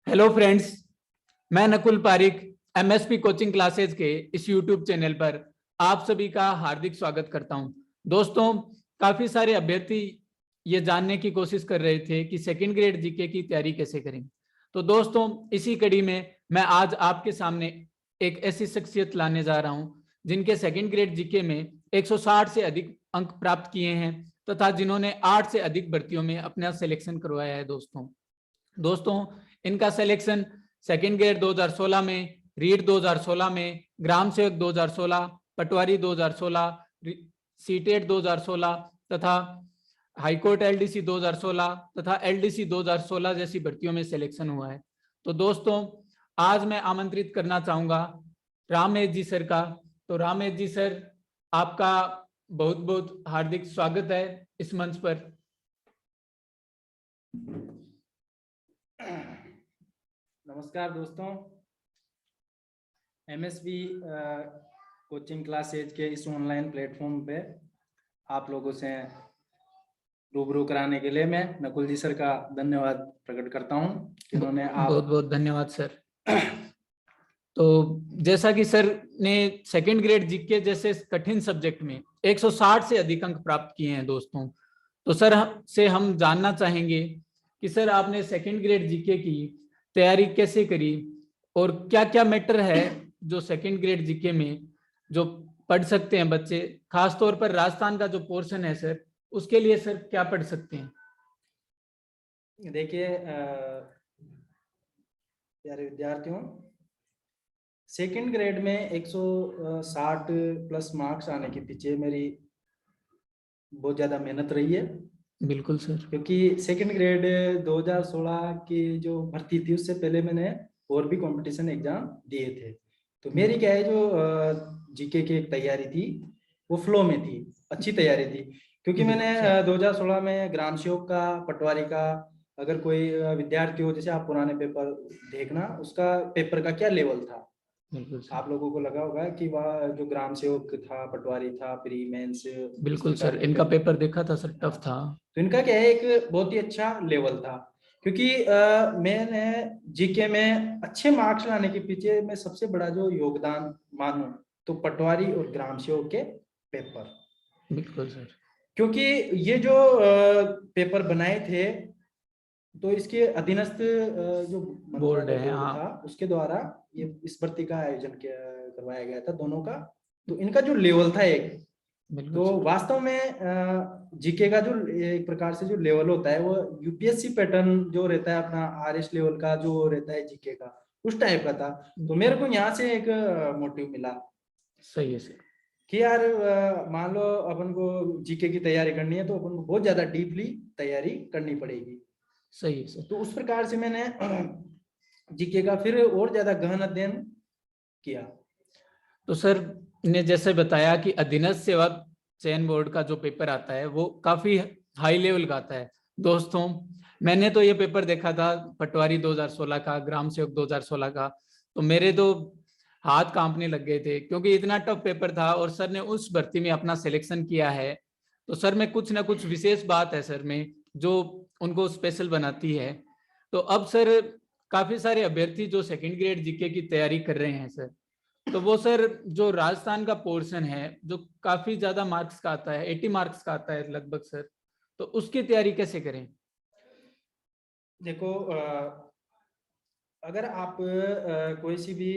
Hello friends, मैं Nakul Pareek MSP coaching classes के इस यूट्यूब चैनल पर आप सभी का हार्दिक स्वागत करता हूं। दोस्तों, काफी सारे अभ्यर्थी ये जानने की कोशिश कर रहे थे कि सेकंड ग्रेड जीके की तैयारी कैसे करें। तो दोस्तों, इसी कड़ी में मैं आज आपके सामने एक ऐसी शख्सियत लाने जा रहा हूं जिनके सेकंड ग्रेड जीके में 160 से अधिक अंक प्राप्त किए हैं तथा जिन्होंने 8 से अधिक भर्तियों में अपना सिलेक्शन करवाया है। दोस्तों, इनका सिलेक्शन सेकंड ग्रेड 2016 में, रीड 2016 में, ग्राम सेवक 2016, पटवारी 2016, सीटेट 2016 तथा हाईकोर्ट एलडीसी 2016 तथा एलडीसी 2016 जैसी भर्तियों में सिलेक्शन हुआ है। तो दोस्तों, आज मैं आमंत्रित करना चाहूंगा रामेश जी सर का। तो रामेश जी सर, आपका बहुत बहुत हार्दिक स्वागत है इस मंच पर। नमस्कार दोस्तों, एमएसबी कोचिंग क्लासेज के इस ऑनलाइन प्लेटफॉर्म पे आप लोगों से रूबरू कराने के लिए मैं नकुल जी सर का धन्यवाद प्रकट करता हूं, जिन्होंने बहुत बहुत धन्यवाद सर। तो जैसा कि सर ने सेकंड ग्रेड जीके जैसे कठिन सब्जेक्ट में 160 से अधिक अंक प्राप्त किए हैं दोस्तों, तो सर से हम जानना चाहेंगे कि सर आपने सेकंड ग्रेड जीके की तैयारी कैसे करी और क्या क्या मैटर है जो सेकंड ग्रेड जीके में जो पढ़ सकते हैं बच्चे, खासतौर पर राजस्थान का जो पोर्शन है सर, उसके लिए सर क्या पढ़ सकते हैं? देखिए प्यारे विद्यार्थियों, सेकंड ग्रेड में 160 प्लस मार्क्स आने के पीछे मेरी बहुत ज़्यादा मेहनत रही है। बिल्कुल सर। क्योंकि सेकंड ग्रेड 2016 की जो भर्ती थी उससे पहले मैंने और भी कंपटीशन एग्जाम दिए थे। तो मेरी क्या है, जो जीके की एक तैयारी थी वो फ्लो में थी, अच्छी तैयारी थी। क्योंकि मैंने 2016 में ग्राम सेवक का, पटवारी का, अगर कोई विद्यार्थी हो, जैसे आप पुराने पेपर देखना, उसका पेपर का क्या लेवल था, आप लोगों को लगा होगा कि वह जो ग्राम सेवक था, पटवारी था, प्री मेंस, बिल्कुल सर, इनका पेपर देखा था सर, टफ था। तो इनका क्या है, एक बहुत ही अच्छा लेवल था। क्योंकि मैंने जीके में अच्छे मार्क्स लाने के पीछे मैं सबसे बड़ा जो योगदान मानूं तो पटवारी और ग्राम सेवक के पेपर। बिल्कुल सर। क्योंकि ये जो पेपर बनाए थे तो इसके अधीनस्थ जो बोर्ड है, बोर्ड था उसके द्वारा ये इस भर्ती का आयोजन करवाया गया था, दोनों का। तो इनका जो लेवल था एक, तो वास्तव में जीके का जो एक प्रकार से जो लेवल होता है वो यूपीएससी पैटर्न जो रहता है अपना आरएस लेवल का जो रहता है जीके का, उस टाइप का था। तो मेरे को यहाँ से एक मोटिव मिला। सही है सर कि यार मान लो अपन को जीके की तैयारी करनी है तो अपन को बहुत ज्यादा डीपली तैयारी करनी पड़ेगी। सही है सर। तो उस प्रकार से मैंने जीके का फिर और ज्यादा गहन अध्ययन किया। तो सर ने जैसे बताया कि अधीनस्थ सेवा चयन बोर्ड का जो पेपर आता है वो काफी हाई लेवल का आता है। दोस्तों, मैंने तो ये पेपर देखा था पटवारी 2016 का, ग्राम सेवक 2016 का, तो मेरे तो हाथ कांपने लग गए थे क्योंकि इतना टफ पेपर था और सर ने उस भर्ती में अपना सिलेक्शन किया है। तो सर में कुछ ना कुछ विशेष बात है सर में जो उनको स्पेशल बनाती है। तो अब सर काफी सारे अभ्यर्थी जो सेकंड ग्रेड जीके की तैयारी कर रहे हैं सर, तो वो सर जो राजस्थान का पोर्शन है जो काफी ज्यादा मार्क्स का आता है, 80 मार्क्स का आता है लगभग सर, तो उसकी तैयारी कैसे करें? देखो अगर आप कोई सी भी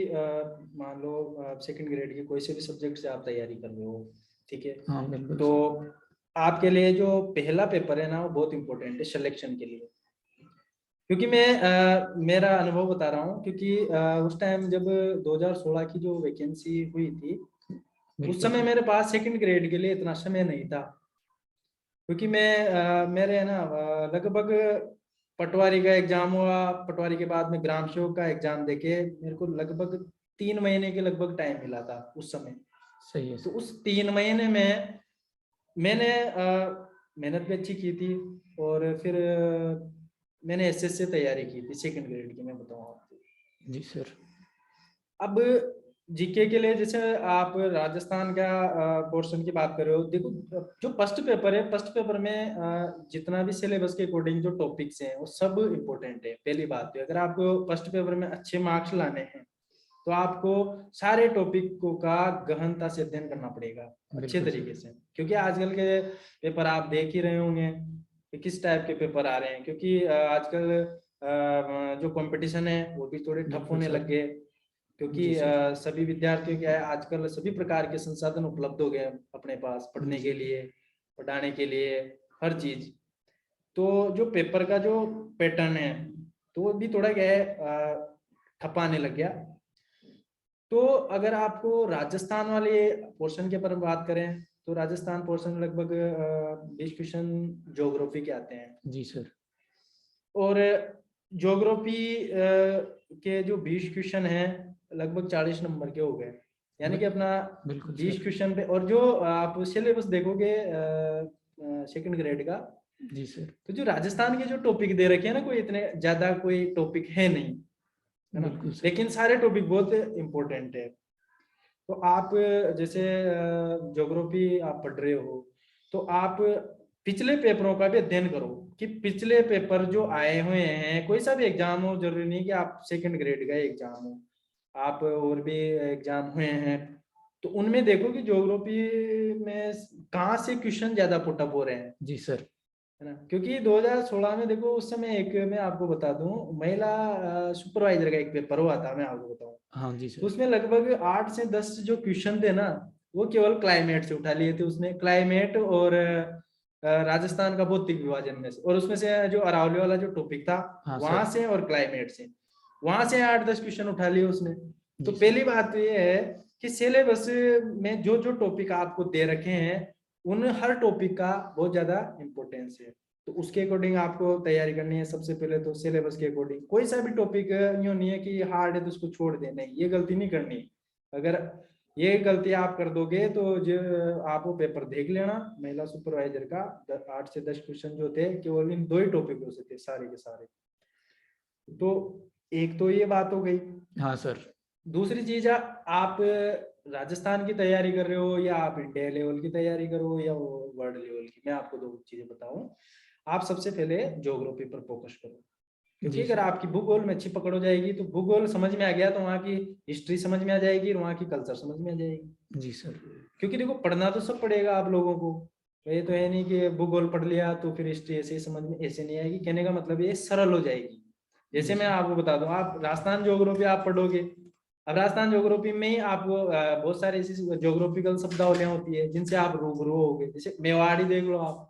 मान लो सेकंड ग्रेड की कोई से भी सब्जेक्ट से आप तैयारी कर रहे हो, ठीक है, हाँ बिल्कुल। तो आपके लिए जो पहला पेपर है ना वो बहुत इंपॉर्टेंट है सिलेक्शन के लिए। क्योंकि मैं मेरा अनुभव बता रहा हूँ, क्योंकि उस टाइम जब 2016 की जो वैकेंसी हुई थी उस समय मेरे पास सेकंड ग्रेड के लिए इतना समय नहीं था। क्योंकि मैं मेरे है ना लगभग पटवारी का एग्जाम हुआ, पटवारी के बाद में ग्राम सेवक का एग्जाम देके मेरे को लगभग 3 महीने के लगभग टाइम मिला था उस समय। सही है। तो उस 3 महीने में मैंने मेहनत भी अच्छी की थी और फिर मैंने एसएस से तैयारी की थी सेकंड ग्रेड की, मैं बताऊँ आपको। जी सर। अब जीके के लिए जैसे आप राजस्थान का पोर्शन की बात कर रहे हो, देखो जो फर्स्ट पेपर है, फर्स्ट पेपर में जितना भी सिलेबस के अकॉर्डिंग जो टॉपिक्स हैं वो सब इम्पोर्टेंट है। पहली बात तो अगर आपको फर्स्ट पेपर में अच्छे मार्क्स लाने हैं तो आपको सारे टॉपिकों का गहनता से अध्ययन करना पड़ेगा अच्छे तरीके से, क्योंकि आजकल के पेपर आप देख ही रहे होंगे कि किस टाइप के पेपर आ रहे हैं, क्योंकि आजकल जो कंपटीशन है वो भी थोड़े ठप होने लग गए, क्योंकि सभी विद्यार्थियों के आजकल सभी प्रकार के संसाधन उपलब्ध हो गए अपने पास पढ़ने के लिए, पढ़ाने के लिए, हर चीज। तो जो पेपर का जो पैटर्न है तो वो भी थोड़ा क्या है ठपाने लग गया। तो अगर आपको राजस्थान वाले पोर्शन के पर बात करें तो राजस्थान पोर्शन लगभग 20 क्वेश्चन ज्योग्राफी के आते हैं। जी सर। और ज्योग्राफी के जो 20 क्वेश्चन हैं लगभग 40 नंबर के हो गए, यानी कि अपना 20 क्वेश्चन पे। और जो आप सिलेबस देखोगे सेकंड ग्रेड का, जी सर, तो जो राजस्थान के जो टॉपिक दे रखे हैं ना, कोई इतने ज्यादा कोई टॉपिक है नहीं, है ना, लेकिन सारे टॉपिक बहुत इंपॉर्टेंट है। तो आप जैसे ज्योग्राफी आप पढ़ रहे हो तो आप पिछले पेपरों का भी अध्ययन करो कि पिछले पेपर जो आए हुए हैं, कोई सा भी एग्जाम हो, जरूरी नहीं कि आप सेकंड ग्रेड का एग्जाम हो, आप और भी एग्जाम हुए हैं तो उनमें देखो कि ज्योग्राफी में कहाँ से क्वेश्चन ज्यादा पुटअप हो रहे हैं। जी सर, है ना, क्योंकि 2016 में देखो उस समय एक मैं आपको बता दूं, महिला सुपरवाइजर का एक पेपर हुआ था, मैं आपको बताऊं। हाँ जी सर, तो उसमें लगभग 8 से 10 जो क्वेश्चन थे ना, वो केवल क्लाइमेट से उठा लिए थे उसने, क्लाइमेट और राजस्थान का भौतिक विभाजन में से, और उसमें से जो अरावली वाला जो टॉपिक था वहां से और क्लाइमेट से, वहां से 8-10 क्वेश्चन उठा लिए उसने। तो पहली बात तो ये है कि सिलेबस में जो जो टॉपिक आपको दे रखे हैं उन हर टॉपिक का बहुत ज्यादा इंपॉर्टेंस है, तो उसके अकॉर्डिंग आपको तैयारी करनी है। सबसे पहले तो सिलेबस के अकॉर्डिंग, कोई सा भी टॉपिक यूं नहीं है कि हार्ड है तो उसको छोड़ दे, नहीं, ये गलती नहीं करनी। अगर ये गलती आप कर दोगे तो जो आप वो पेपर देख लेना महिला सुपरवाइजर का, 8 से 10 क्वेश्चन जो थे केवल इन 2 ही टॉपिकों से थे सारे के सारे। तो एक तो ये बात हो गई। हाँ सर। दूसरी चीज, आप राजस्थान की तैयारी कर रहे हो या आप इंडिया लेवल की तैयारी करो या वर्ल्ड लेवल की, मैं आपको 2 चीजें बताऊं। आप सबसे पहले ज्योग्राफी पर फोकस करो, क्योंकि अगर आपकी भूगोल में अच्छी पकड़ हो जाएगी तो भूगोल समझ में आ गया तो वहाँ की हिस्ट्री समझ में आ जाएगी और वहाँ की कल्चर समझ में आ जाएगी। जी सर, क्योंकि देखो पढ़ना तो सब पड़ेगा आप लोगों को, ये तो है नहीं कि भूगोल पढ़ लिया तो फिर हिस्ट्री ऐसे ही समझ में ऐसे नहीं आएगी। कहने का मतलब ये सरल हो जाएगी। जैसे मैं आपको बता दूं, आप राजस्थान ज्योग्राफी आप पढ़ोगे, अब राजस्थान ज्योग्राफी में ही आपको बहुत सारी ऐसी ज्योग्राफिकल शब्दावलियां होती है जिनसे आप रूबरू होगे। जैसे मेवाड़ी देख लो आप,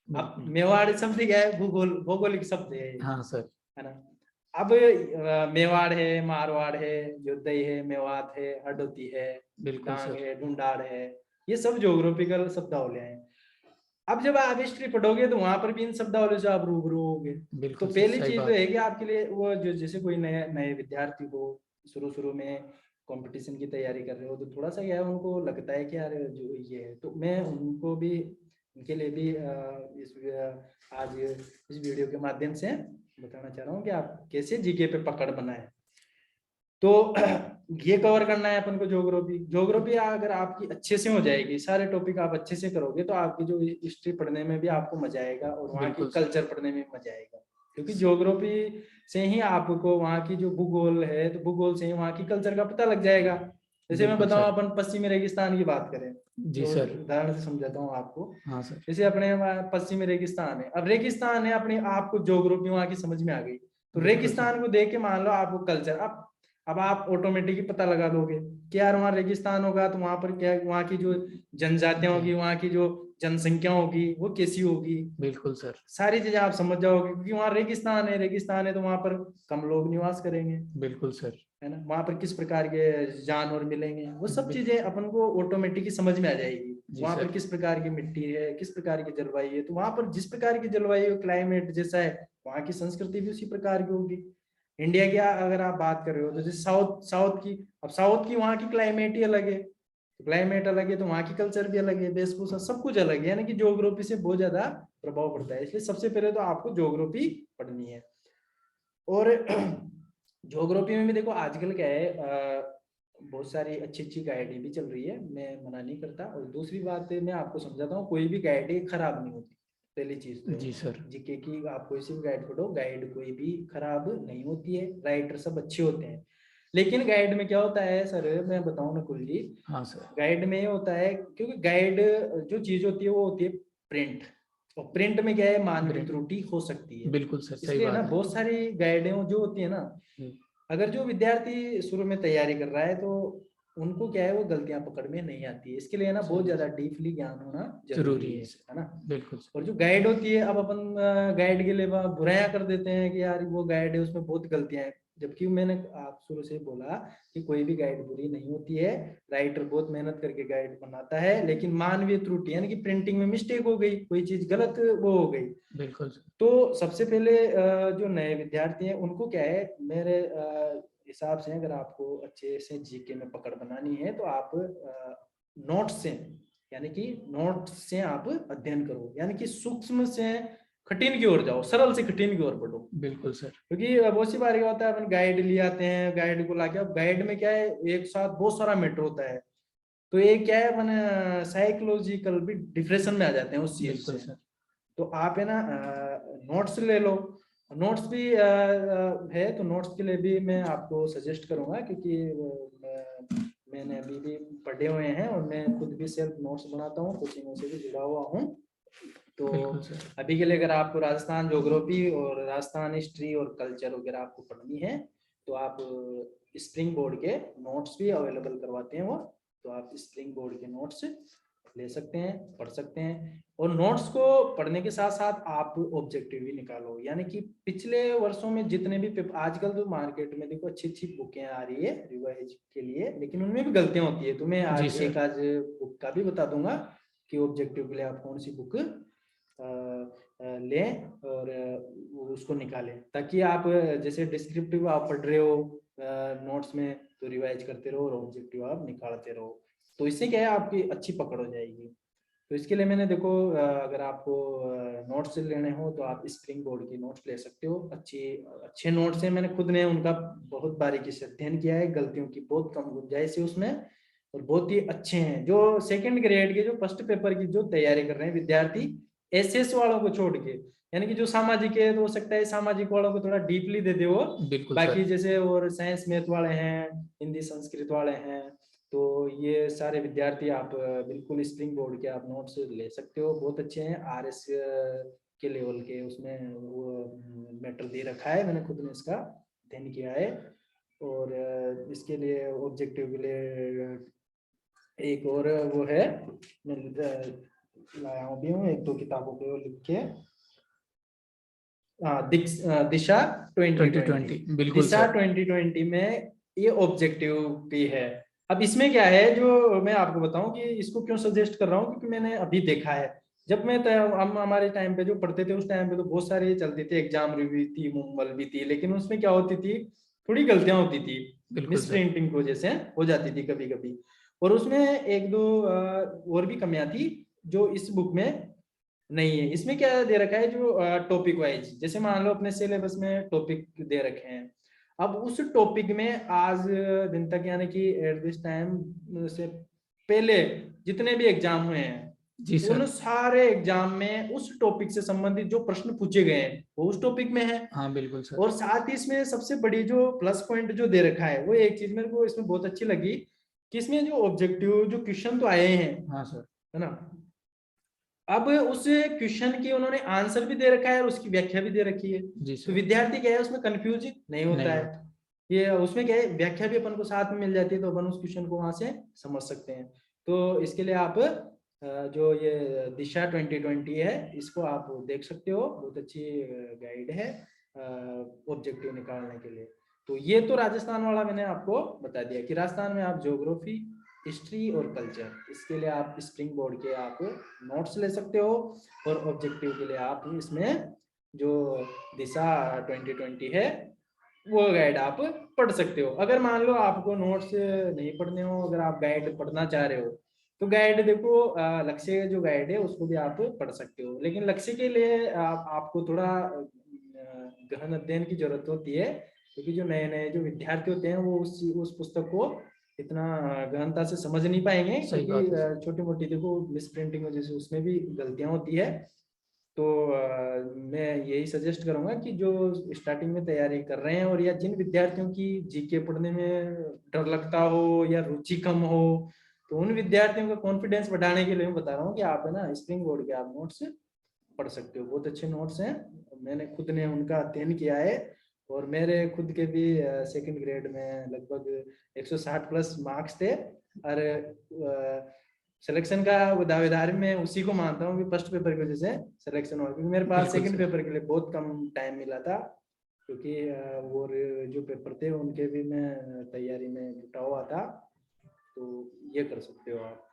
अब मेवाड़ी शब्द क्या है, भूगोल भौगोलिक शब्द है। हाँ सर, है ना। अब मेवाड़ है, मारवाड़ है, योदई है, मेवात है, हडोती है, डांग है, ढूंढाड़ है, ये सब ज्योग्राफिकल शब्दावलियां हैं। अब जब आप हिस्ट्री पढ़ोगे तो वहां पर भी इन शब्दावलियों से आप रूबरू होगे। तो पहली चीज तो है कि आपके लिए वो जो जैसे कोई नए नए विद्यार्थी को शुरू शुरू में कंपटीशन की तैयारी कर रहे हो तो थोड़ा सा क्या है, उनको लगता है कि यार जो ये है, तो मैं उनको भी, उनके लिए भी आज इस वीडियो के माध्यम से बताना चाह रहा हूँ कि आप कैसे जीके पे पकड़ बनाए। तो ये कवर करना है अपन को ज्योग्राफी। ज्योग्राफी अगर आपकी अच्छे से हो जाएगी, सारे टॉपिक आप अच्छे से करोगे तो आपकी जो हिस्ट्री पढ़ने में भी आपको मजा आएगा और वहाँ की कल्चर पढ़ने में मजा आएगा, क्योंकि ज्योग्राफी से ही आपको वहाँ की जो भूगोल है तो भूगोल से ही वहाँ की कल्चर का पता लग जाएगा। जैसे मैं बताऊं, अपन पश्चिमी रेगिस्तान की बात करें, जी सर, उदाहरण से समझाता हूँ आपको। हाँ सर, जैसे अपने पश्चिमी रेगिस्तान है, अब रेगिस्तान है, अपने आपको ज्योग्राफी वहाँ की समझ में आ गई तो रेगिस्तान को देख के मान लो आपको कल्चर, अब आप ऑटोमेटिकली पता लगा दोगे कि यार वहाँ रेगिस्तान होगा तो वहां पर क्या, वहाँ की जो जनजातियां होगी, वहाँ की जो जनसंख्या होगी वो कैसी होगी, बिल्कुल सर, सारी चीजें आप समझ जाओगे, क्योंकि वहाँ रेगिस्तान है, रेगिस्तान है तो वहां पर कम लोग निवास करेंगे, बिल्कुल सर, है ना। वहां पर किस प्रकार के जानवर मिलेंगे, वो सब चीजें अपन को ऑटोमेटिकली समझ में आ जाएगी। वहां पर किस प्रकार की मिट्टी है, किस प्रकार की जलवायु है, तो वहां पर जिस प्रकार की जलवायु क्लाइमेट जैसा है वहां की संस्कृति भी उसी प्रकार की होगी। इंडिया की अगर आप बात कर रहे हो तो जैसे साउथ साउथ की, अब साउथ की वहाँ की क्लाइमेट ही अलग है, क्लाइमेट अलग है तो वहाँ की कल्चर भी अलग है, वेशभूषा सब कुछ अलग है, यानी कि ज्योग्राफी से बहुत ज्यादा प्रभाव पड़ता है। इसलिए सबसे पहले तो आपको ज्योग्राफी पढ़नी है। और ज्योग्राफी में भी देखो आजकल क्या है, बहुत सारी अच्छी अच्छी गाइडें भी चल रही है, मैं मना नहीं करता। और दूसरी बात मैं आपको समझाता हूँ, कोई भी गाइड खराब नहीं होती, पहली चीज तो जी है। सर। जीके की आप कोई सी भी गाइड पढ़ो, गाइड कोई भी खराब नहीं होती है, राइटर सब अच्छे होते हैं। लेकिन गाइड में क्या होता है सर, मैं बताऊं नकुल जी, हाँ सर। गाइड में ये होता है, क्योंकि गाइड जो चीज होती है वो होती है प्रिंट, और प्रिंट में क्या है, मानवीय ग्रेट। त्रुटि हो सकती है। बिल्कुल सर, सही इसलिए ना बात है। बहुत सारी गाइडें जो होती है ना, अगर जो विद्यार्थी शुरू में तैयारी कर रहा है तो उनको क्या है, वो गलतियां पकड़ में नहीं आती है। इसके लिए ना बहुत सही ज्यादा डीपली ज्ञान होना जरूरी जरूरी है है ना। सर। बिल्कुल सर। और जो गाइड होती है, अब अपन गाइड के लिए बुराइयां कर देते हैं कि यार वो गाइड है उसमें बहुत गलतियां हैं, जबकि मैंने आप शुरू से बोला कि कोई भी गाइड बुरी नहीं होती है। राइटर बहुत मेहनत करके गाइड बनाता है, लेकिन मानवीय त्रुटि यानी कि प्रिंटिंग में मिस्टेक हो गई, कोई चीज गलत वो हो गई। बिल्कुल सर। तो सबसे पहले जो नए विद्यार्थी हैं उनको क्या है, मेरे हिसाब से अगर आपको अच्छे से जीके में पकड़ बनानी है तो आप नोट्स से, यानी कि नोट्स से आप अध्ययन करो, यानी कि सूक्ष्म से कठिन की ओर जाओ, सरल से कठिन की ओर बढ़ो। बिल्कुल सर। क्योंकि बहुत सी बार क्या होता है, अपन गाइड ले आते हैं, गाइड को लाके, अब गाइड में क्या है, एक साथ बहुत सारा मैटर होता है, तो ये क्या है, अपन साइकोलॉजिकल भी डिप्रेशन में आ जाते हैं उस चीज बिल्कुल से। सर। तो आप है ना नोट्स ले लो। नोट्स भी है, तो नोट्स के लिए भी मैं आपको सजेस्ट करूंगा, क्योंकि मैंने अभी भी पढ़े हुए हैं और मैं खुद भी सेल्फ नोट्स बनाता हूँ, कोचिंगों से भी जुड़ा हुआ हूँ। तो बिल्कुल सर। अभी के लिए अगर आपको राजस्थान ज्योग्राफी और राजस्थान हिस्ट्री और कल्चर वगैरह आपको पढ़नी है, तो आप स्प्रिंग बोर्ड के नोट्स भी अवेलेबल करवाते हैं वो, तो आप स्प्रिंग बोर्ड के नोट्स ले सकते हैं, पढ़ सकते हैं। और नोट्स को पढ़ने के साथ साथ आप ऑब्जेक्टिव भी निकालो, यानी कि पिछले वर्षों में जितने भी पेपर, आजकल तो मार्केट में देखो अच्छी अच्छी बुकें आ रही है रिवाइज के लिए, लेकिन उनमें भी गलतियां होती है। तो मैं जी आज सर। एक आज बुक का भी बता दूंगा कि ऑब्जेक्टिव के लिए आप कौन सी बुक लें और उसको निकालें, ताकि आप जैसे डिस्क्रिप्टिव आप पढ़ रहे हो नोट्स में, तो रिवाइज करते रहो और ऑब्जेक्टिव आप निकालते रहो। तो इससे क्या है, आपकी अच्छी पकड़ हो जाएगी। तो इसके लिए मैंने देखो, अगर आपको नोट्स लेने हो तो आप स्प्रिंग बोर्ड की नोट्स ले सकते हो, अच्छे नोट्स हैं, मैंने खुद ने उनका बहुत बारीकी से अध्ययन किया है, गलतियों की बहुत कम गुंजाइश है उसमें, और बहुत ही अच्छे हैं। जो सेकंड ग्रेड के, जो फर्स्ट पेपर की जो तैयारी कर रहे हैं विद्यार्थी, एसएस वालों को छोड़ के, यानी कि जो सामाजिक है, तो हो सकता है सामाजिक वालों को थोड़ा डीपली दे दे वो, बिल्कुल बाकी सर। जैसे और साइंस मैथ वाले हैं, हिंदी संस्कृत वाले हैं, तो ये सारे विद्यार्थी आप बिल्कुल स्प्रिंग बोर्ड के आप नोट्स ले सकते हो, बहुत अच्छे हैं। आरएस के लेवल के उसमें वो मैटर दे रखा है, मैंने खुद ने इसका अध्ययन किया है। और इसके लिए ऑब्जेक्टिव के लिए एक और वो है, मैं लाया हूँ भी हूँ, एक दो किताबों पे वो लिख के, दिशा 2020। 2020 बिल्कुल दिशा सर। 2020 में ये ऑब्जेक्टिव भी है। अब इसमें क्या है, जो मैं आपको बताऊं कि इसको क्यों सजेस्ट कर रहा हूँ, क्योंकि मैंने अभी देखा है, जब मैं हम हमारे टाइम पे जो पढ़ते थे, उस टाइम पे तो बहुत सारी चलती थी, एग्जाम रिव्यू थी, मुम्बल भी थी, लेकिन उसमें क्या होती थी, थोड़ी गलतियां होती थी, बिल्कुल मिस सर। प्रिंटिंग की वजह से हो जाती थी कभी कभी। और उसमें एक दो और भी कमियां थी जो इस बुक में नहीं है। इसमें क्या दे रखा है, जो टॉपिक वाइज, जैसे मान लो अपने सिलेबस में टॉपिक दे रखे हैं, अब उस टॉपिक में आज दिन तक, यानी कि एट दिस टाइम से पहले जितने भी एग्जाम हुए हैं, जी उन सर। सारे एग्जाम में उस टॉपिक से संबंधित जो प्रश्न पूछे गए हैं वो उस टॉपिक में है। हाँ बिल्कुल सर। और साथ ही इसमें सबसे बड़ी जो प्लस पॉइंट जो दे रखा है, वो एक चीज मेरे को इसमें बहुत अच्छी लगी, कि इसमें जो ऑब्जेक्टिव जो क्वेश्चन तो आए हैं, हाँ सर। है ना, अब उस क्वेश्चन की उन्होंने आंसर भी दे रखा है और उसकी व्याख्या भी दे रखी है। जी तो सर। विद्यार्थी क्या है, उसमें कंफ्यूज नहीं होता नहीं है। होता। ये उसमें क्या है, व्याख्या भी अपन को साथ में मिल जाती है, तो अपन उस क्वेश्चन को वहां से समझ सकते हैं। तो इसके लिए आप जो ये दिशा 2020 है, इसको आप देख सकते हो, बहुत अच्छी गाइड है ऑब्जेक्टिव निकालने के लिए। तो ये तो राजस्थान वाला मैंने आपको बता दिया कि राजस्थान में आप ज्योग्राफी, हिस्ट्री और कल्चर, इसके लिए आप स्प्रिंग बोर्ड के आप नोट्स ले सकते हो, और ऑब्जेक्टिव के लिए आप इसमें जो दिशा 2020 है वो गाइड आप पढ़ सकते हो। अगर मान लो आपको नोट्स नहीं पढ़ने हो, अगर आप गाइड पढ़ना चाह रहे हो, तो गाइड देखो, लक्ष्य जो गाइड है उसको भी आप पढ़ सकते हो, लेकिन लक्ष्य के लिए आपको थोड़ा गहन अध्ययन की जरूरत होती है, क्योंकि जो नए नए जो विद्यार्थी होते हैं वो उस पुस्तक को इतना गहनता से समझ नहीं पाएंगे, सही बात है। क्योंकि छोटी मोटी देखो मिस प्रिंटिंग वजह से उसमें भी गलतियां होती है। तो मैं यही सजेस्ट करूंगा कि जो स्टार्टिंग में तैयारी कर रहे हैं, और या जिन विद्यार्थियों की जीके पढ़ने में डर लगता हो या रुचि कम हो, तो उन विद्यार्थियों का कॉन्फिडेंस बढ़ाने के लिए मैं बता रहा हूँ कि आप है ना स्प्रिंग बोर्ड के आप नोट्स पढ़ सकते हो। बहुत अच्छे नोट्स हैं, मैंने खुद ने उनका अध्ययन किया है, और मेरे खुद के भी सेकंड ग्रेड में लगभग 160 प्लस मार्क्स थे। और सिलेक्शन का दावेदार मैं उसी को मानता हूँ कि फर्स्ट पेपर की वजह से सिलेक्शन हुआ, क्योंकि मेरे पास बिल्कुल सेकंड सर। पेपर के लिए बहुत कम टाइम मिला था, क्योंकि वो जो पेपर थे उनके भी मैं तैयारी में जुटा हुआ था। तो ये कर सकते हो आप।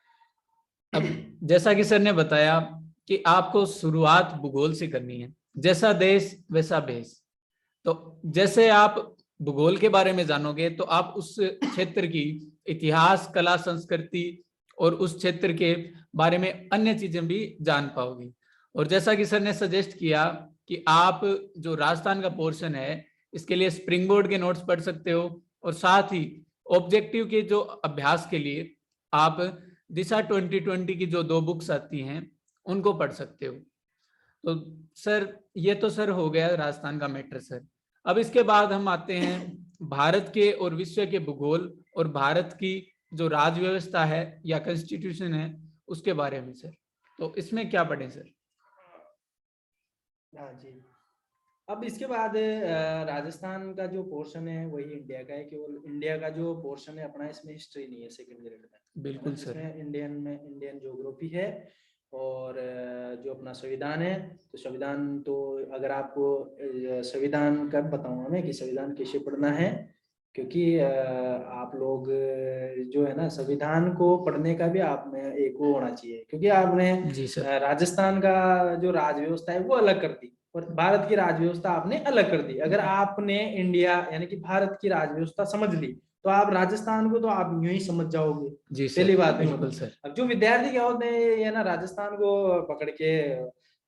अब जैसा कि सर ने बताया कि आपको शुरुआत भूगोल से करनी है, जैसा देश वैसा भेष। तो जैसे आप भूगोल के बारे में जानोगे तो आप उस क्षेत्र की इतिहास, कला, संस्कृति और उस क्षेत्र के बारे में अन्य चीजें भी जान पाओगे। और जैसा कि सर ने सजेस्ट किया कि आप जो राजस्थान का पोर्शन है इसके लिए स्प्रिंग बोर्ड के नोट्स पढ़ सकते हो, और साथ ही ऑब्जेक्टिव के जो अभ्यास के लिए आप दिशा 2020 की जो 2 बुक्स आती हैं उनको पढ़ सकते हो। तो सर ये तो सर हो गया राजस्थान का मैटर सर। अब इसके बाद हम आते हैं भारत के और विश्व के भूगोल और भारत की जो राज व्यवस्था है या कॉन्स्टिट्यूशन है उसके बारे में सर। तो इसमें क्या पढ़ें सर? हाँ जी। अब इसके बाद राजस्थान का जो पोर्शन है वही इंडिया का है, केवल इंडिया का जो पोर्शन है अपना, इसमें हिस्ट्री नहीं है सेकंड ग्रेड में, बिल्कुल सर। इसमें इंडियन ज्योग्राफी है। और जो अपना संविधान है, तो संविधान तो अगर आपको संविधान का बताऊंगा मैं कि संविधान कैसे पढ़ना है, क्योंकि आप लोग जो है ना संविधान को पढ़ने का भी आप में एक वो होना चाहिए, क्योंकि आपने जी सर। राजस्थान का जो राज व्यवस्था है वो अलग कर दी, और भारत की राज व्यवस्था आपने अलग कर दी। अगर आपने इंडिया यानी कि भारत की राज व्यवस्था समझ ली, तो आप राजस्थान को तो आप यूं ही समझ जाओगे। जी पहली सर। बात है। बिल्कुल सर। अब जो विद्यार्थी क्या होते हैं ये ना राजस्थान को पकड़ के,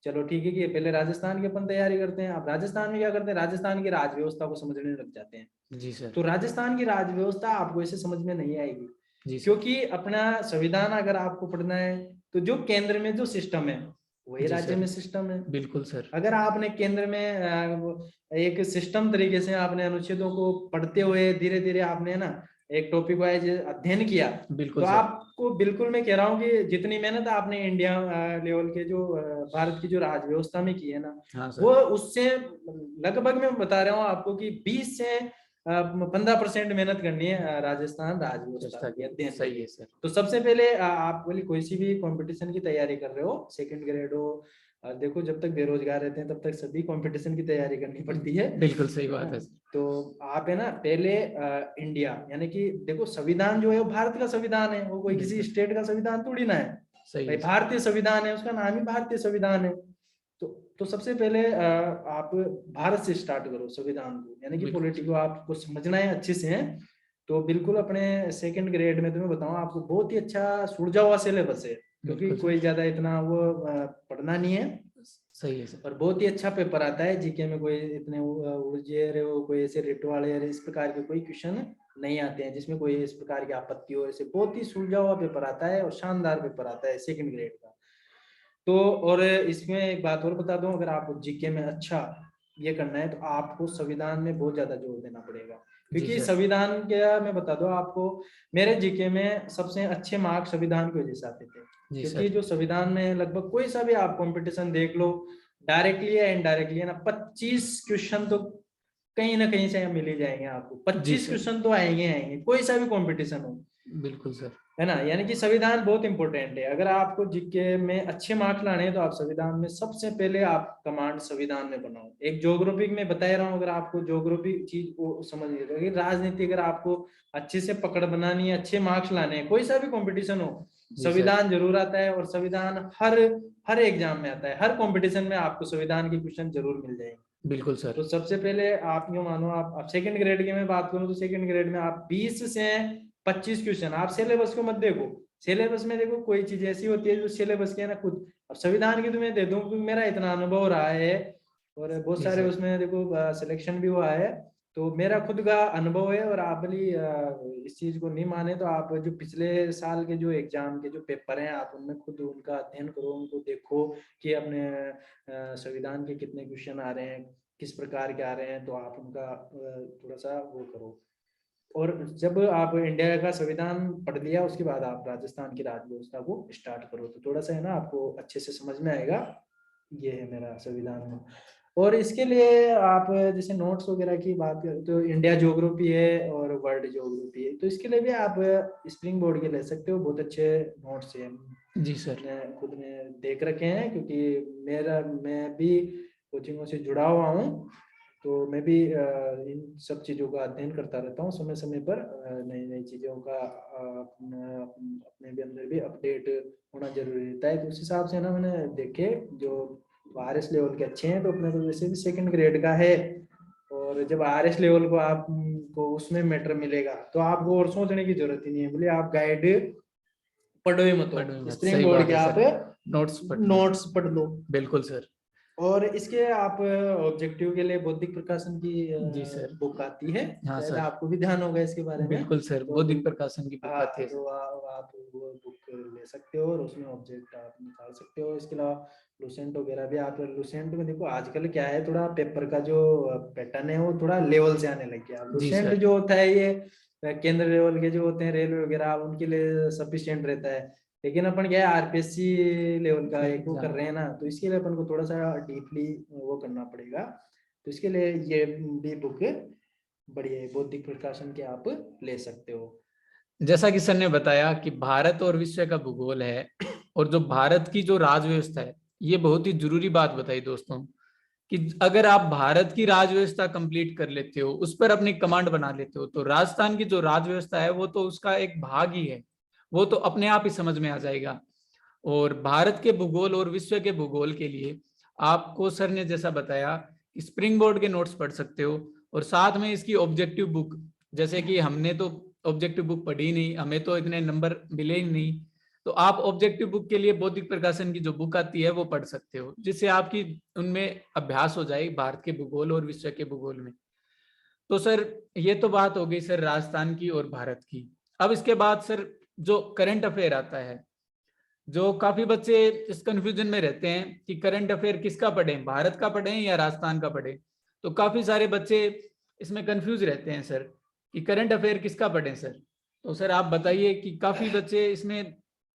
चलो ठीक है कि पहले राजस्थान की अपन तैयारी करते हैं, अब राजस्थान में क्या करते हैं, राजस्थान की राज व्यवस्था को समझने लग जाते हैं। जी सर। तो राजस्थान की राज व्यवस्था आपको ऐसे समझ में नहीं आएगी, जी सर। क्योंकि अपना संविधान अगर आपको पढ़ना है, तो जो केंद्र में जो सिस्टम है वही जी राज्य सर। में सिस्टम है। बिल्कुल सर। अगर आपने केंद्र में एक सिस्टम तरीके से आपने अनुच्छेदों को पढ़ते हुए धीरे धीरे आपने ना एक टॉपिक वाइज अध्ययन किया, बिल्कुल तो सर। आपको बिल्कुल मैं कह रहा हूँ कि जितनी मेहनत आपने इंडिया लेवल के जो भारत की जो राज व्यवस्था में की है ना, हाँ वो सर। उससे लगभग मैं बता रहा हूँ आपको कि 20 से 15% मेहनत करनी है राजस्थान राज व्यवस्था के अध्ययन के सही लिए। है सर। तो सबसे पहले आप बोली कोई सी भी कंपटीशन की तैयारी कर रहे हो, सेकंड ग्रेड हो, देखो जब तक बेरोजगार रहते हैं तब तक सभी कंपटीशन की तैयारी करनी पड़ती है। बिल्कुल सही है बात ना? है। तो आप है ना पहले इंडिया यानी कि देखो संविधान जो है वो भारत का संविधान है, वो कोई किसी बिल्कुल स्टेट का संविधान थोड़ी ना है। सही भाई है सर। भारतीय संविधान है, उसका नाम ही भारतीय संविधान है। तो सबसे पहले आप भारत से स्टार्ट करो संविधान को, यानी कि बिल्कुल पॉलिटी को आपको समझना है अच्छे से है। तो बिल्कुल अपने सेकंड ग्रेड में तुम्हें बताऊं आपको बहुत ही अच्छा सुलझा हुआ सिलेबस है, क्योंकि बिल्कुल कोई ज्यादा इतना वो पढ़ना नहीं है, सही है सर। और बहुत ही अच्छा पेपर आता है जीके में। कोई इतने उलझे रहे हो, कोई ऐसे रिट वाले इस प्रकार के कोई क्वेश्चन नहीं आते हैं जिसमें कोई इस प्रकार की आपत्ति हो, ऐसे बहुत ही सुलझा हुआ पेपर आता है और शानदार पेपर आता है सेकंड ग्रेड का। तो और इसमें एक बात और बता दूं, अगर आपको जीके में अच्छा ये करना है तो आपको संविधान में बहुत ज्यादा जोर देना पड़ेगा, जी क्योंकि सर। संविधान क्या मैं बता दूं आपको, मेरे जीके में सबसे अच्छे मार्क्स संविधान की वजह से आते थे। जी क्योंकि सर। जो संविधान में लगभग कोई सा भी आप कंपटीशन देख लो, डायरेक्टली या इनडायरेक्टली है ना, 25 क्वेश्चन तो कहीं ना कहीं से मिल ही जाएंगे आपको। जी 25 सर। क्वेश्चन तो आएंगे आएंगे, कोई सा भी कंपटीशन हो, बिल्कुल सर। है ना। यानी कि संविधान बहुत इंपॉर्टेंट है। अगर आपको जीके में अच्छे मार्क्स लाने हैं तो आप संविधान में सबसे पहले आप कमांड संविधान में बनाओ। एक ज्योग्राफी में बता रहा हूँ, अगर आपको ज्योग्राफी चीज को समझिए, राजनीति अगर आपको अच्छे से पकड़ बनानी है, अच्छे मार्क्स लाने हैं, कोई सा भी कंपटीशन हो, जी सर। संविधान जरूर आता है। और संविधान हर हर एग्जाम में आता है, हर कंपटीशन में आपको संविधान के क्वेश्चन जरूर मिल जाएंगे। बिल्कुल सर। तो सबसे पहले आप यूँ मानो, आप सेकंड ग्रेड की मैं बात करूँ तो सेकंड ग्रेड में आप 20 से 25 क्वेश्चन, आप सिलेबस को मत देखो। सिलेबस में देखो कोई चीज ऐसी होती है जो सिलेबस के है ना खुद। अब संविधान की तुम्हें दे दूं क्योंकि मेरा इतना अनुभव रहा है, और बहुत जी सारे सर। उसमें देखो सिलेक्शन भी हुआ है। तो मेरा खुद का अनुभव है, और आप भी इस चीज को नहीं माने तो आप जो पिछले साल के जो एग्जाम के जो पेपर हैं, आप उनमें खुद उनका अध्ययन करो, उनको देखो कि अपने संविधान के कितने क्वेश्चन आ रहे हैं, किस प्रकार के आ रहे हैं, तो आप उनका थोड़ा सा वो करो। और जब आप इंडिया का संविधान पढ़ लिया, उसके बाद आप राजस्थान की राज व्यवस्था को स्टार्ट करो, तो थोड़ा सा है ना आपको अच्छे से समझ में आएगा। ये है मेरा संविधान में। और इसके लिए आप जैसे नोट्स वगैरह की बात करें तो इंडिया ज्योग्राफी है और वर्ल्ड ज्योग्राफी है, तो इसके लिए भी आप स्प्रिंग बोर्ड के ले सकते हो, बहुत अच्छे नोट्स हैं। जी सर। मैं खुद ने देख रखे हैं, क्योंकि मैं भी कोचिंगों से जुड़ा हुआ हूँ, तो मैं भी इन सब चीज़ों का अध्ययन करता रहता हूँ समय समय पर। नई नई चीज़ों का अपने भी अंदर भी अपडेट होना जरूरी रहता है, तो उस हिसाब से ना मैंने देखे जो RS लेवल के अच्छे हैं, तो अपने तो वैसे भी सेकंड ग्रेड का है, और जब RS लेवल को आपको उसमें मैटर मिलेगा तो आपको और सोचने की जरूरत ही नहीं है, बोले आप गाइड पढ़ो ही मत, स्प्रिंग सही बोर्ड बात के है आप सर, नोट्स पढ़ लो। नोट्स पढ़ लो। बिल्कुल सर। और इसके आप ऑब्जेक्टिव के लिए बौद्धिक प्रकाशन की जी सर। बुक आती है, हाँ शायद सर, आपको भी ध्यान होगा इसके बारे में। बिल्कुल सर, तो बौद्धिक प्रकाशन की बुक हाँ, आती है तो सर। आप वो बुक ले सकते हो, और उसमें ऑब्जेक्ट आप निकाल सकते हो। इसके अलावा लुसेंट वगैरह भी, आप लुसेंट में देखो आजकल क्या है, थोड़ा पेपर का जो पैटर्न है वो थोड़ा लेवल से आने लग गया। जी लुसेंट सर। जो होता है ये केंद्र लेवल के जो होते हैं, रेलवे वगैरह, उनके लिए सफिशियंट रहता है। लेकिन अपन क्या है, RPSC लेवल का एक वो कर रहे हैं ना, तो इसके लिए अपन को थोड़ा सा डीपली वो करना पड़ेगा। तो इसके लिए ये भी बुक बढ़िया है, बौद्धिक प्रकाशन के आप ले सकते हो। जैसा कि सर ने बताया कि भारत और विश्व का भूगोल है, और जो भारत की जो राज व्यवस्था है, ये बहुत ही जरूरी बात बताई दोस्तों, कि अगर आप भारत की राज व्यवस्था कंप्लीट कर लेते हो, उस पर अपनी कमांड बना लेते हो, तो राजस्थान की जो राज व्यवस्था है वो तो उसका एक भाग ही है, वो तो अपने आप ही समझ में आ जाएगा। और भारत के भूगोल और विश्व के भूगोल के लिए आपको सर ने जैसा बताया, स्प्रिंग बोर्ड के नोट्स पढ़ सकते हो, और साथ में इसकी ऑब्जेक्टिव बुक, जैसे कि हमने तो ऑब्जेक्टिव बुक पढ़ी नहीं, हमें तो इतने नंबर मिले ही नहीं, तो आप ऑब्जेक्टिव बुक के लिए बौद्धिक प्रकाशन की जो बुक आती है वो पढ़ सकते हो, जिससे आपकी उनमें अभ्यास हो जाए भारत के भूगोल और विश्व के भूगोल में। तो सर ये तो बात हो गई सर राजस्थान की और भारत की। अब इसके बाद सर जो करंट अफेयर आता है, जो काफी बच्चे इस कंफ्यूजन में रहते हैं कि करंट अफेयर किसका पढ़ें, भारत का पढ़ें या राजस्थान का पढ़ें। तो काफी सारे बच्चे इसमें कंफ्यूज रहते हैं सर कि करंट अफेयर किसका पढ़ें सर। तो सर आप बताइए कि काफी बच्चे इसमें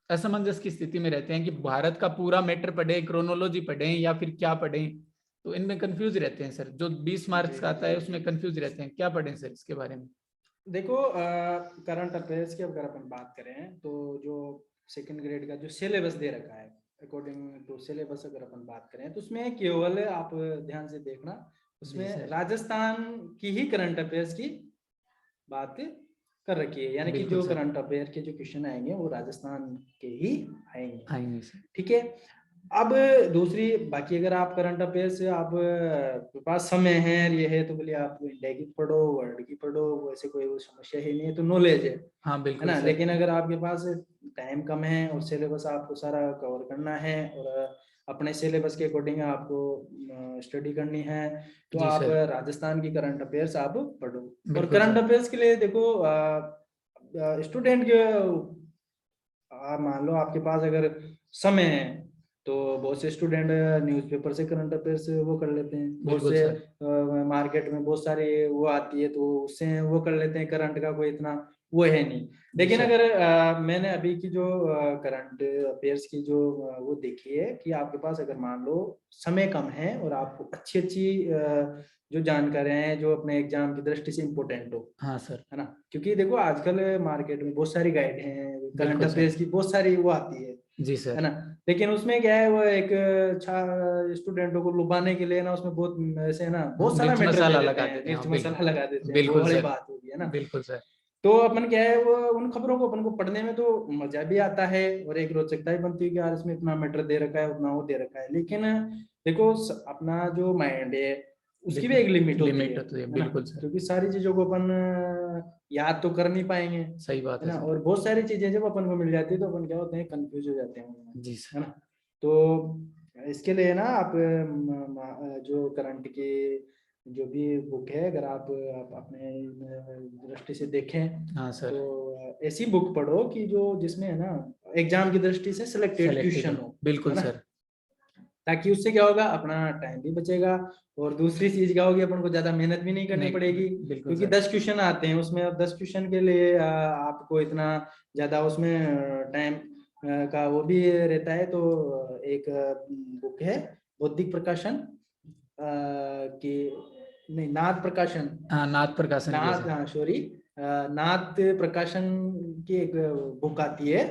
असमंजस की स्थिति में रहते हैं कि भारत का पूरा मैटर पढ़ें, क्रोनोलॉजी पढ़ें या फिर क्या पढ़ें, तो इनमें कंफ्यूज रहते हैं सर। जो 20 मार्क्स का आता है उसमें कंफ्यूज रहते हैं, क्या पढ़ें सर इसके बारे में। देखो करंट अफेयर्स की अगर अपन बात करें, तो जो सेकंड ग्रेड का जो सिलेबस दे रखा है, अकॉर्डिंग टू सिलेबस अगर अपन बात करें, तो उसमें केवल आप ध्यान से देखना, जी उसमें सर। राजस्थान की ही करंट अफेयर्स की बात कर रखी है, यानी कि बिल्कुल जो सर। करंट अफेयर के जो क्वेश्चन आएंगे वो राजस्थान के ही आएंगे। आएंगे सर। ठीक है। अब दूसरी बाकी, अगर आप करंट अफेयर से आप के पास समय है, ये है, तो बोलिए आप इंडिया की पढ़ो, वर्ल्ड की पढ़ो, वैसे कोई वो समस्या ही नहीं है, तो नॉलेज हाँ है बिल्कुल ना। सर। लेकिन अगर आपके पास टाइम कम है और सिलेबस आपको सारा कवर करना है, और अपने सिलेबस के अकॉर्डिंग आपको स्टडी करनी है, तो जी आप सर। राजस्थान की करंट अफेयर्स आप पढ़ो। और बिल्कुल करंट सर। अफेयर्स के लिए देखो, स्टूडेंट के आप मान लो आपके पास अगर समय है, तो बहुत से स्टूडेंट न्यूज़पेपर से करंट अफेयर्स वो कर लेते हैं, बहुत बिल्कुल से सर। मार्केट में बहुत सारी वो आती है तो उससे वो कर लेते हैं, करंट का कोई इतना वो है नहीं। जी लेकिन सर। अगर मैंने अभी की जो करंट अफेयर्स की जो वो देखी है, कि आपके पास अगर मान लो समय कम है और आपको अच्छी अच्छी जो जानकारियां हैं जो अपने एग्जाम की दृष्टि से इम्पोर्टेंट हो, हाँ सर। है ना। क्योंकि देखो आजकल मार्केट में बहुत सारी गाइड हैं, करंट बिल्कुल सर। अफेयर्स की बहुत सारी वो आती जी है सर। ना। लेकिन उसमें क्या है, वो एक स्टूडेंटों को लुभाने के लिए ना, उसमें बहुत ऐसे ना बहुत सारा मिर्च मैटर दे मसाला देते लगा हैं, देते हैं, मिर्च हाँ मसाला बिल्कुल। लगा देते हैं, वो बिल्कुल वाली सर। बात होगी, है ना। बिल्कुल सर। तो अपन क्या है, वो उन खबरों को अपन को पढ़ने में तो मजा भी आता है, और एक रोचकता भी बनती है कि यार इसमें इतना मैटर दे रखा है, उतना वो दे रखा है। लेकिन देखो अपना जो माइंड है उसकी भी बिल्कुल एक लिमिट होती लिमिट होती है, है ना। बिल्कुल सर। क्योंकि सारी चीजों को अपन याद तो कर नहीं पाएंगे, सही बात है है ना। सर। और बहुत सारी चीजें जब अपन को मिल जाती है तो अपन क्या होते हैं, कंफ्यूज हो जाते हैं उनमें, जी है सर। ना। तो इसके लिए ना आप जो करंट की जो भी बुक है, अगर आप अपने दृष्टि से देखें हाँ सर, तो ऐसी बुक पढ़ो कि जो जिसमें है ना एग्जाम की दृष्टि से सिलेक्टेड क्वेश्चन हो, बिल्कुल है ना, सर, ताकि उससे क्या होगा, अपना टाइम भी बचेगा और दूसरी चीज क्या होगी, अपन को ज्यादा मेहनत भी नहीं करनी पड़ेगी। बिल्कुल क्योंकि सर, 10 क्वेश्चन आते हैं उसमें, अब 10 क्वेश्चन के लिए आपको इतना ज्यादा उसमें टाइम का वो भी रहता है। तो एक बुक है बौद्धिक प्रकाशन की, नहीं नाथ प्रकाशन, हाँ नाथ प्रकाशन की नाथ, सर, हाँ सॉरी, नाथ प्रकाशन की एक बुक आती है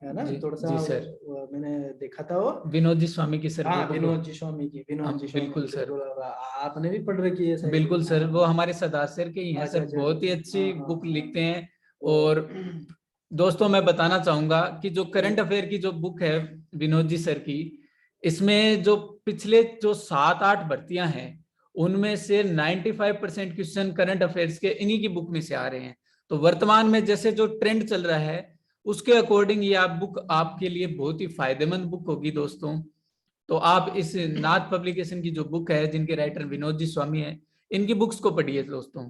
ना, जी थोड़ा सा जी सर, मैंने देखा था वो। विनोद जी स्वामी की सर वो हाँ बुक। विनोद जी स्वामी की, हाँ विनोद जी स्वामी की, बिल्कुल सर, बिल्कुल। आपने भी पढ़ रखी है शायद। बिल्कुल सर, वो हमारे सदासर के ही हैं अच्छा सर, अच्छा बहुत ही अच्छा, हाँ अच्छी हाँ बुक हाँ। लिखते हैं। तो और दोस्तों मैं बताना चाहूंगा कि जो करंट अफेयर की जो बुक है विनोद जी सर की, इसमें जो पिछले जो 7-8 भर्तियां हैं उनमें से 95% क्वेश्चन करंट अफेयर्स के इन्हीं की बुक में से आ रहे हैं। तो वर्तमान में जैसे जो ट्रेंड चल रहा है उसके अकॉर्डिंग ये आप बुक आपके लिए बहुत ही फायदेमंद बुक होगी दोस्तों। तो आप इस नाथ पब्लिकेशन की जो बुक है, जिनके राइटर विनोद जी स्वामी है, इनकी बुक्स को पढ़िए दोस्तों।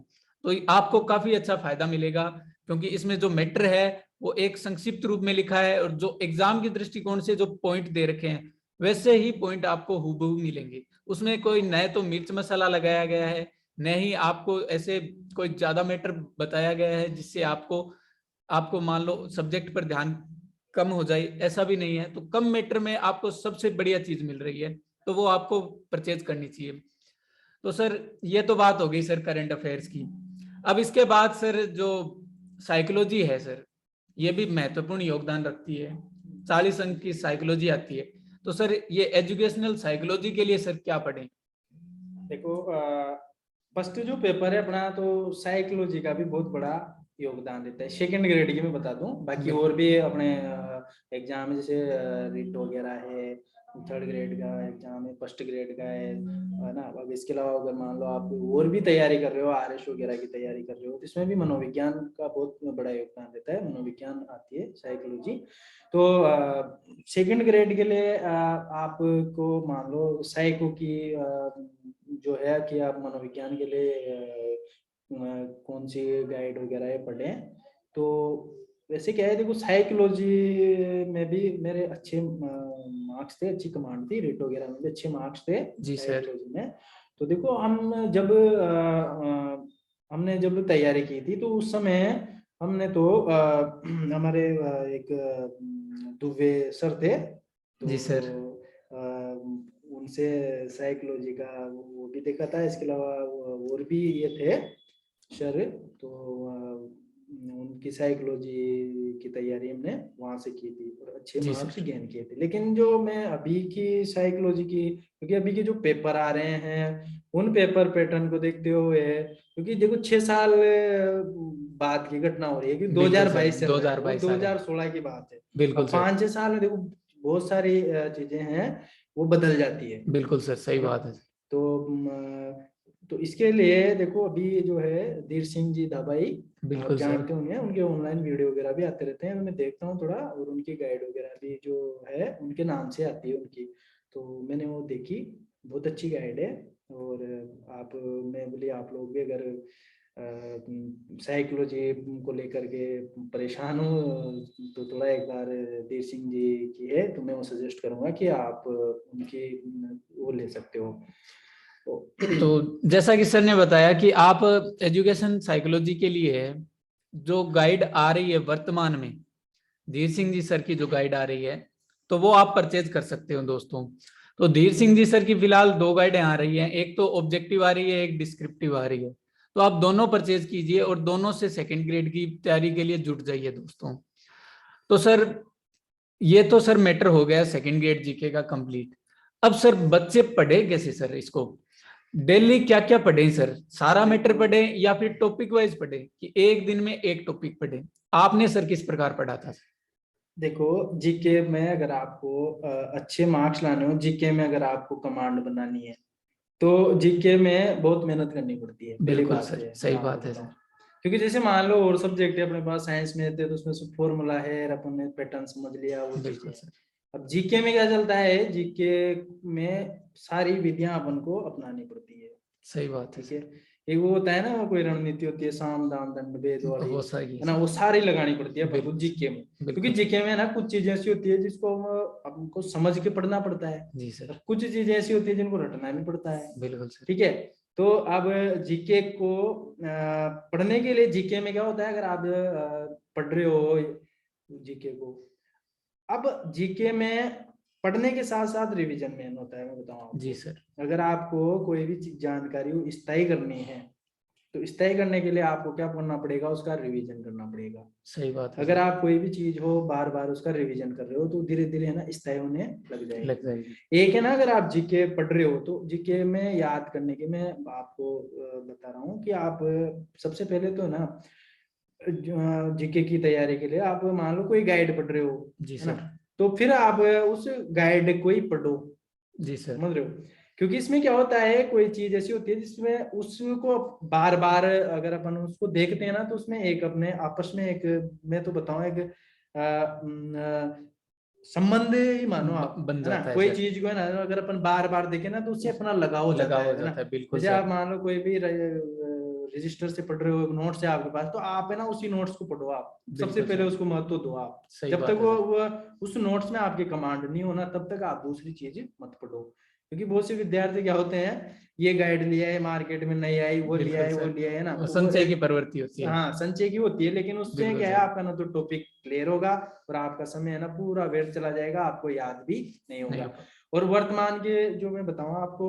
तो आपको काफी अच्छा फायदा मिलेगा, क्योंकि इसमें जो मैटर है वो एक संक्षिप्त रूप में लिखा है, और जो एग्जाम की दृष्टिकोण से जो पॉइंट दे रखे हैं वैसे ही पॉइंट आपको हूबहू मिलेंगे। उसमें कोई न तो मिर्च मसाला लगाया गया है, न ही आपको ऐसे कोई ज्यादा मैटर बताया गया है जिससे आपको आपको मान लो सब्जेक्ट पर ध्यान कम हो जाए, ऐसा भी नहीं है। तो कम मैटर में आपको सबसे बढ़िया चीज मिल रही है, तो वो आपको परचेज करनी चाहिए। तो सर ये तो बात हो गई सर करंट अफेयर्स की। अब इसके बाद सर जो साइकोलॉजी है सर, ये भी महत्वपूर्ण योगदान रखती है। 40 अंक की साइकोलॉजी आती है। तो सर ये एजुकेशनल साइकोलॉजी के लिए सर क्या पढ़ें? देखो, फर्स्ट जो पेपर है अपना, तो साइकोलॉजी का भी बहुत बड़ा योगदान देता है। सेकंड ग्रेड की मैं बता दूं, बाकी और भी अपने एग्जाम है, जैसे रिट वगैरह है, थर्ड ग्रेड का एग्जाम है, फर्स्ट ग्रेड का है ना। अब इसके अलावा अगर मान लो आप और भी तैयारी कर रहे हो, आरएस वगैरह की तैयारी कर रहे हो, तो इसमें भी मनोविज्ञान का बहुत बड़ा योगदान देता है, मनोविज्ञान आती है साइकोलॉजी। तो सेकंड ग्रेड के लिए आपको मान लो साइको की जो है कि आप मनोविज्ञान के लिए कौन सी गाइड वगैरह पढ़ें। तो वैसे क्या है, देखो साइकोलॉजी में भी मेरे अच्छे मार्क्स थे, अच्छी कमांड थी, रेट वगैरह में भी अच्छे मार्क्स थे जी सर, साइकोलॉजी में। तो देखो हम जब हमने जब तैयारी की थी, तो उस समय हमने तो हमारे एक दुबे सर थे, तो जी सर, उनसे साइकोलॉजी का वो भी देखा था। इसके अलावा और भी ये थे सर, तो उनकी साइकोलॉजी की तैयारी हमने वहां से की थी और अच्छे जी मार्क्स सर, गेन किए थे। लेकिन जो मैं अभी की साइकोलॉजी की, क्योंकि अभी के जो पेपर आ रहे हैं उन पेपर पैटर्न को देखते हुए, क्योंकि देखो 6 साल बाद की घटना हो रही है कि बिल्कुल सर, 2022 चल रहा है, वो 2022 आ रहा है, 2016 की बात है। बिल्कुल अब सर, 5-6 साल में देखो बहुत सारी चीजें हैं वो बदल जाती है बिल्कुल सर, सही है ना। बात है। तो तो इसके लिए देखो अभी जो है धीर सिंह जी दबाई, आप बिल्कुल सर, जानते होंगे, उनके ऑनलाइन वीडियो वगैरह भी आते रहते हैं, मैं देखता हूँ थोड़ा, और उनकी गाइड वगैरह भी जो है उनके नाम से आती है उनकी, तो मैंने वो देखी, बहुत अच्छी गाइड है। और आप, मैं बोली आप लोग भी अगर साइकोलॉजी को लेकर के परेशान हो, तो थोड़ा एक बार धीर सिंह जी की है, तो मैं वो सजेस्ट करूंगा कि आप उनकी वो ले सकते हो। तो जैसा कि सर ने बताया कि आप एजुकेशन साइकोलॉजी के लिए जो गाइड आ रही है वर्तमान में, धीर सिंह जी सर की जो गाइड आ रही है, तो वो आप परचेज कर सकते हो दोस्तों। तो धीर सिंह जी सर की फिलहाल 2 गाइडें आ रही हैं, एक तो ऑब्जेक्टिव आ रही है, एक डिस्क्रिप्टिव आ रही है। तो आप दोनों परचेज कीजिए और दोनों से सेकंड ग्रेड की तैयारी के लिए जुट जाइए दोस्तों। तो सर ये तो सर मैटर हो गया सेकंड ग्रेड जीके का कंप्लीट। अब सर बच्चे पढ़े कैसे सर इसको? डेली क्या क्या पढ़े सर? सारा मैटर पढ़े या फिर टॉपिक वाइज पढ़े, कि एक दिन में एक टॉपिक पढ़े? आपने सर किस प्रकार पढ़ा था? देखो जीके में अगर आपको अच्छे मार्क्स लाने हो, जीके में अगर आपको कमांड बनानी है, तो जीके में बहुत मेहनत करनी पड़ती है, पहली बिल्कुल बात सर, है मैं सही आपको बात है बताऊं। सर, क्योंकि जैसे मान लो और सब्जेक्ट है अपने पास, साइंस में थे तो उसमें सब फॉर्मूला है, अपन ने पैटर्न समझ लिया, वो चीजें बिल्कुल हैं। सर, अब जीके में क्या चलता है, जीके में सारी विधियां अपन को अपनानी पड़ती है, सही बात है ठीक है। एक वो होता है ना, वो कोई रणनीति होती है, साम दाम दंड भेद वाली, वो सही है ना, वो सारी लगानी पड़ती है अपन को बिल्कुल जीके में। क्योंकि बिल्कुल जीके में ना कुछ चीजें ऐसी होती है जिसको हमको समझ के पढ़ना पड़ता है, जी और सर, कुछ चीजें ऐसी होती है जिनको रटना भी पड़ता है। बिल्कुल सर, ठीक है। तो अब जीके को पढ़ने के लिए, जीके में क्या होता है, अगर आप पढ़ रहे हो जीके को, अब जीके में पढ़ने के साथ साथ रिवीजन मेन होता है। मैं बताऊं आपको, जी सर, अगर आपको कोई भी चीज जानकारी स्थायी करनी है तो स्थायी करने के लिए आपको क्या करना पड़ेगा, उसका रिवीजन करना पड़ेगा। सही बात है अगर सर, आप कोई भी चीज हो बार बार उसका रिवीजन कर रहे हो तो धीरे धीरे है ना स्थायी होने लग जाएगी। लग जाएगी, एक है ना, अगर आप जीके पढ़ रहे हो तो जीके में याद करने के मैं आपको बता रहा हूँ कि आप सबसे पहले तो है ना, जीके की तैयारी के लिए आप मान लो कोई गाइड पढ़ रहे हो, जी है ना, सर, तो फिर आप उस गाइड को ही पढ़ो। जी सर, समझ रहे हो? क्योंकि इसमें क्या होता है, कोई चीज ऐसी होती है जिसमें उसको बार बार अगर अपन उसको देखते हैं ना, तो उसमें एक अपने आपस में एक, मैं तो बताऊं एक संबंध ही मानो आप, बन है ना, जाता है कोई सर, चीज को है ना, अगर अपन बार बार देखें ना तो उससे अपना लगाव हो जाता लगाव हो है ना। जाता है, बिल्कुल जैसे सर, आप मान लो कोई भी रजिस्टर से पढ़ रहे हो, नोट्स है आपके पास, तो आप है ना उसी नोट्स को पढ़ो। आप सबसे बिल्कुल पहले सर, उसको महत्व दो आप। सही जब तक बात है सर, वो उस नोट्स में आपके कमांड नहीं होना, तब तक आप दूसरी चीज मत पढ़ो। क्योंकि बहुत से विद्यार्थी क्या होते हैं, ये गाइड लिया है, मार्केट में नहीं आई, वो लिया बिल्कुल है, वो सर, लिया है ना, वो तो वो संचय की एक, प्रवृत्ति होती है, हाँ, संचय की होती है, लेकिन उससे बिल्कुल क्या है, सर, आपका ना तो टॉपिक क्लियर होगा और आपका समय है ना पूरा व्यर्थ चला जाएगा, आपको याद भी नहीं नहीं होगा। हो पाता, और वर्तमान के जो मैं बताऊं आपको,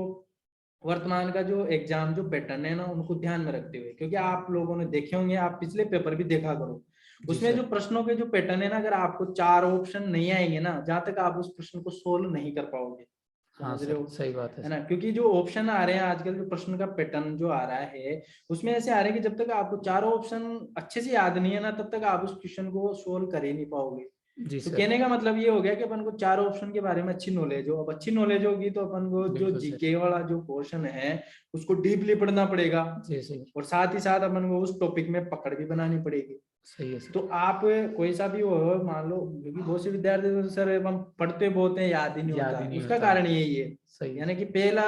वर्तमान का जो एग्जाम जो पैटर्न है ना, उनको ध्यान में रखते हुए, क्योंकि आप लोगों ने देखे होंगे, आप पिछले पेपर भी देखा करो, जी उसमें जो सर, प्रश्नों के जो पैटर्न है ना, अगर आपको 4 ऑप्शन नहीं आएंगे ना, जहां तक आप उस प्रश्न को सोल्व नहीं कर पाओगे। हाँ समझ रहे सर, हो? सही बात है है सर, ना, क्योंकि जो ऑप्शन आ रहे हैं आजकल, जो प्रश्न का पैटर्न जो आ रहा है, उसमें ऐसे आ रहे हैं कि जब तक आपको चारों ऑप्शन अच्छे से याद नहीं है ना, तब तक आप उस क्वेश्चन को सोल्व कर ही नहीं पाओगे। जी तो सर, कहने का मतलब ये हो गया कि अपन को चारों ऑप्शन के बारे में अच्छी नॉलेज हो। अब अच्छी नॉलेज होगी तो अपन को जो बिल्कुल सर, जीके वाला जो पोर्शन है उसको डीपली पढ़ना पड़ेगा, जी सही, और साथ ही साथ अपन को उस टॉपिक में पकड़ भी बनानी पड़ेगी। सही है सर, तो आप कोई सा भी हो, मान लो, क्योंकि बहुत से विद्यार्थी तो सर हम पढ़ते बहुत हैं, याद ही नहीं याद होता, ही नहीं उसका होता, कारण यही है। सही है यानी सर, कि पहला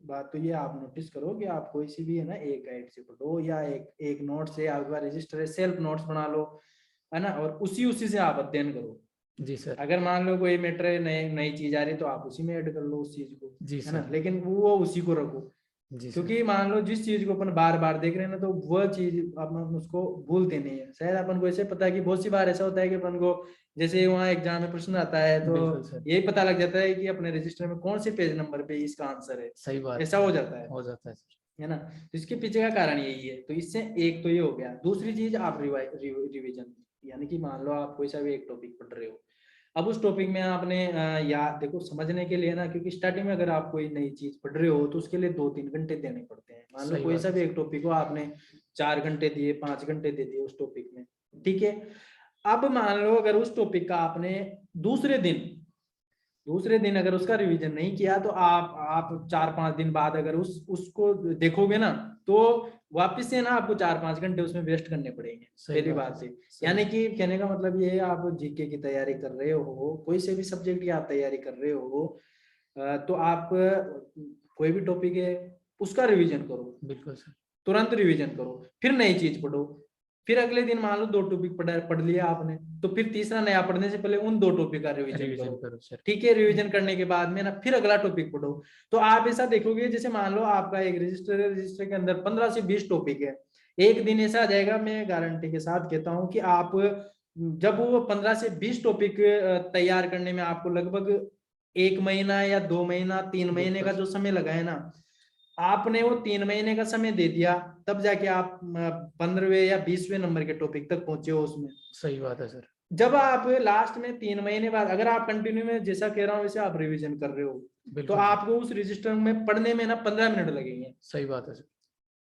बात तो ये आप नोटिस करो कि आप कोई सी भी है ना एक गाइड से पढ़ो, या एक एक नोट से, आपके पास रजिस्टर है, सेल्फ नोट्स बना लो, है ना, और उसी उसी से आप अध्ययन करो। जी सर, अगर मान लो कोई मैटर है, नई नई चीज आ रही है, तो आप उसी में ऐड कर लो उस चीज को, जी है ना, सर, लेकिन वो उसी को रखो। जी सर, क्योंकि मान लो जिस चीज को अपन बार बार देख रहे हैं ना, तो वह चीज अपन उसको भूलते नहीं है। शायद अपन को ऐसे पता है कि बहुत सी बार ऐसा होता है कि अपन को, जैसे वहाँ एग्जाम में प्रश्न आता है तो बिल्कुल सर, यही पता लग जाता है कि अपने रजिस्टर में कौन से पेज नंबर पे इसका आंसर है। सही बात ऐसा है हो सर, जाता हो जाता है सर, है ना। तो इसके पीछे का कारण यही है। तो इससे एक तो ये हो गया। दूसरी चीज, आप रिविजन, यानी कि मान लो आप कोई सा भी एक टॉपिक पढ़ रहे हो, अब उस टॉपिक में आपने याद, देखो समझने के लिए ना, क्योंकि स्टार्टिंग में अगर आप कोई नई चीज पढ़ रहे हो तो उसके लिए 2-3 घंटे देने पड़ते हैं। मान लो सही कोई बात सा है भी सर, एक टॉपिक हो, आपने 4 घंटे दिए, 5 घंटे दे दिए उस टॉपिक में, ठीक है। अब मान लो अगर उस टॉपिक का आपने दूसरे दिन दूसरे दिन अगर उसका रिवीजन नहीं किया, तो आप 4-5 दिन बाद अगर उसको देखोगे ना, तो वापस से ना आपको 4-5 घंटे उसमें वेस्ट करने पड़ेंगे, सही पहली बात है बात सर, है। सही यानी है, कि कहने का मतलब ये है, आप जीके की तैयारी कर रहे हो, कोई से भी सब्जेक्ट की आप तैयारी कर रहे हो, तो आप कोई भी टॉपिक है उसका रिवीजन करो, बिल्कुल सर, तुरंत रिवीजन करो, फिर नई चीज पढ़ो। फिर अगले दिन मान लो 2 टॉपिक पढ़ लिया आपने, तो फिर तीसरा नया पढ़ने से पहले उन 2 टॉपिक का रिवीजन रिवीजन करो। करो सर, ठीक है, रिवीजन करने के बाद में ना फिर अगला टॉपिक पढ़ो। तो आप ऐसा देखोगे, जैसे मान लो आपका एक रजिस्टर है, रजिस्टर के अंदर 15 से 20 टॉपिक है, एक दिन ऐसा आ जाएगा, मैं गारंटी के साथ कहता हूँ कि आप जब वो 15 से 20 टॉपिक तैयार करने में आपको लगभग 1 महीना या 2 महीना 3 महीने बिल्कुल का जो समय लगा है ना, आपने वो 3 महीने का समय दे दिया, तब जाके आप 15वें या 20वें नंबर के टॉपिक तक पहुंचे हो उसमें। सही बात है सर, जब आप लास्ट में 3 महीने बाद, अगर आप कंटिन्यू में जैसा कह रहा हूँ वैसे आप रिवीजन कर रहे हो, तो बिल्कुल सर, आपको उस रजिस्टर में पढ़ने में ना 15 मिनट लगेंगे। सही बात है सर,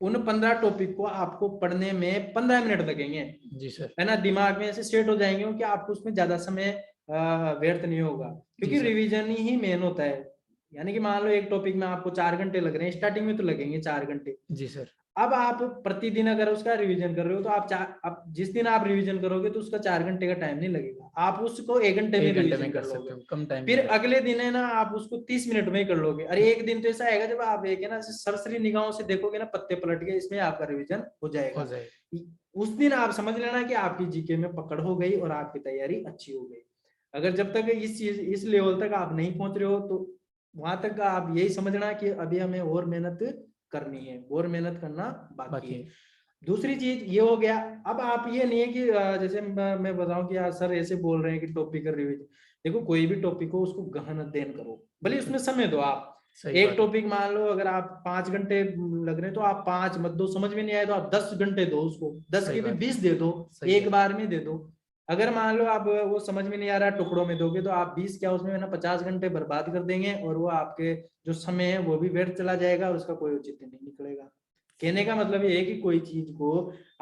उन 15 टॉपिक को आपको पढ़ने में 15 मिनट लगेंगे, जी सर, है ना, दिमाग में ऐसे सेट हो जाएंगे कि आपको उसमें ज्यादा समय व्यर्थ नहीं होगा, जी क्योंकि सर, रिवीजन ही मेन होता है। यानी कि मान लो एक टॉपिक में आपको 4 घंटे लग रहे हैं, स्टार्टिंग में तो लगेंगे 4 घंटे, जी सर, अब आप प्रतिदिन अगर उसका रिवीजन कर रहे हो तो आप जिस दिन आप रिवीजन करोगे तो उसका 4 घंटे का टाइम नहीं लगेगा, आप उसको 1 घंटे में 1 घंटे रिवीजन में कर कर सकते लोगे। हो, कम टाइम फिर में कर। अगले दिन है ना आप उसको 30 मिनट में ही कर लोगे। अरे एक दिन तो ऐसा आएगा जब आप एक है ना सरसरी निगाहों से देखोगे ना, पत्ते पलट गए, इसमें आपका रिवीजन हो हो जाएगा। जाए। उस दिन आप समझ लेना कि आपकी जीके में पकड़ हो गई और आपकी तैयारी अच्छी हो गई। अगर जब तक इस लेवल तक आप नहीं पहुंच रहे हो तो वहां तक आप यही समझना कि अभी हमें और मेहनत करनी है, और मेहनत करना बाकी है। दूसरी चीज ये हो गया। अब आप ये नहीं है कि जैसे मैं बताऊं कि यार सर ऐसे बोल रहे हैं कि टॉपिक का रिवीजन। देखो कोई भी टॉपिक हो उसको गहन अध्ययन करो, भले उसमें समय दो आप। एक टॉपिक मान लो अगर आप 5 घंटे लग रहे हैं तो आप 5 मत दो, समझ में नहीं आए तो आप 10 घंटे दो उसको, 10 के भी 20 दे दो, एक बार में दे दो। अगर मान लो आप वो समझ में नहीं आ रहा टुकड़ों में दोगे तो आप 20 क्या उसमें ना 50 घंटे बर्बाद कर देंगे, और वो आपके जो समय है वो भी व्यर्थ चला जाएगा और उसका कोई औचित्य नहीं निकलेगा। कहने का मतलब ये है कि कोई चीज को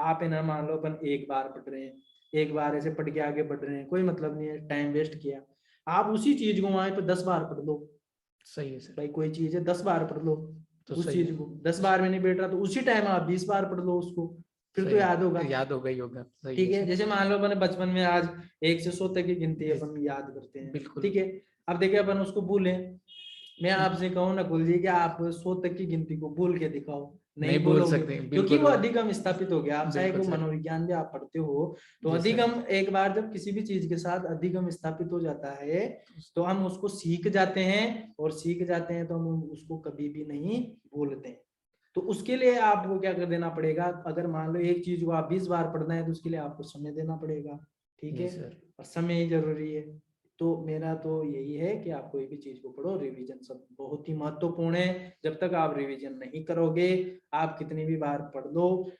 आप है ना मान लो अपन एक बार पढ़ रहे हैं, एक बार ऐसे पढ़ के आगे बढ़ रहे हैं, कोई मतलब नहीं है, टाइम वेस्ट किया। आप उसी चीज को वहां पे 10 बार पढ़ लो। सही है सर। भाई कोई चीज है 10 बार पढ़ लो, तो उस सही चीज है। को 10 बार में नहीं बैठ रहा तो उसी टाइम आप 20 बार पढ़ लो उसको, फिर तो सही याद होगा। है, याद होगा ही होगा। सही ठीक है है, सर। जैसे मान लो अपन बचपन में आज 1 से 100 तक की गिनती जी, अपन याद करते हैं। बिल्कुल। ठीक है, अब देखिए अपन उसको भूलें, मैं आपसे कहूँ नकुल जी कि आप 100 तक की गिनती को भूल के दिखाओ, नहीं नहीं भूल बोलोगे, सकते, क्योंकि बिल्कुल वो वो। अधिगम स्थापित हो गया। आप चाहे बिल्कुल को सर। मनोविज्ञान भी आप पढ़ते हो तो जी सर। अधिगम एक बार जब किसी भी चीज के साथ अधिगम स्थापित हो जाता है तो हम उसको सीख जाते हैं, और सीख जाते हैं तो हम उसको कभी भी नहीं भूलते हैं। तो उसके लिए आपको क्या कर देना पड़ेगा, अगर मान लो एक चीज को आप 20 बार पढ़ना है तो उसके लिए आपको समय देना पड़ेगा। ठीक जी है, सर। और समय ही जरूरी है। तो मेरा तो यही है कि आप कोई भी चीज को पढ़ो, रिवीजन सब बहुत ही महत्वपूर्ण है। जब तक आप रिवीजन नहीं करोगे, आप कितनी भी बार पढ़ लो,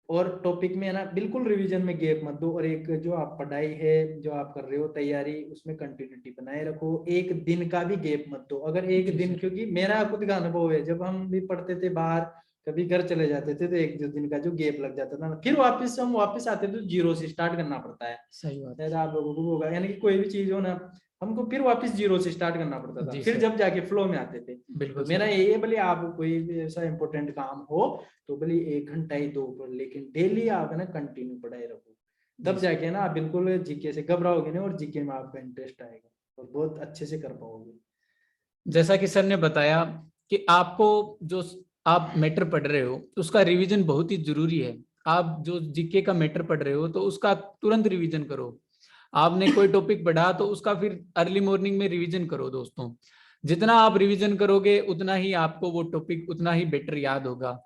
और टॉपिक में है ना बिल्कुल रिवीजन में गैप मत दो, और एक जो आप पढ़ाई है जो आप कर रहे हो तैयारी, उसमें कंटिन्यूटी बनाए रखो, एक दिन का भी गैप मत दो। अगर एक जी दिन, सर। क्योंकि मेरा खुद का अनुभव है, जब हम भी पढ़ते थे बाहर, कभी घर चले जाते थे तो 1-2 दिन का जो गैप लग जाता था ना, फिर हम वापस आते थे तो जीरो से स्टार्ट करना पड़ता है। सही बात। शायद आप लोगों को भी होगा, यानी कि कोई भी चीज हो ना, हमको फिर वापस जीरो से स्टार्ट करना पड़ता था, जी फिर सर। जब जाके फ्लो में आते थे। तो बिल्कुल मेरा सर। ये है, भले आप कोई भी ऐसा इंपॉर्टेंट काम हो तो भले 1 घंटा ही दो पर, लेकिन डेली आप है ना कंटिन्यू पढ़ाई रखो, जी तब सर। जाके ना आप बिल्कुल जीके से घबराओगे नहीं, और जीके में आपका इंटरेस्ट आएगा और बहुत अच्छे से कर पाओगे। जैसा कि सर ने बताया कि आपको जो आप मैटर पढ़ रहे हो उसका रिवीजन बहुत ही जरूरी है। आप जो जीके का मैटर पढ़ रहे हो तो उसका तुरंत रिवीजन करो। आपने कोई टॉपिक पढ़ा तो उसका फिर अर्ली मॉर्निंग में रिवीजन करो दोस्तों। जितना आप रिवीजन करोगे उतना ही आपको वो टॉपिक उतना ही बेटर याद होगा।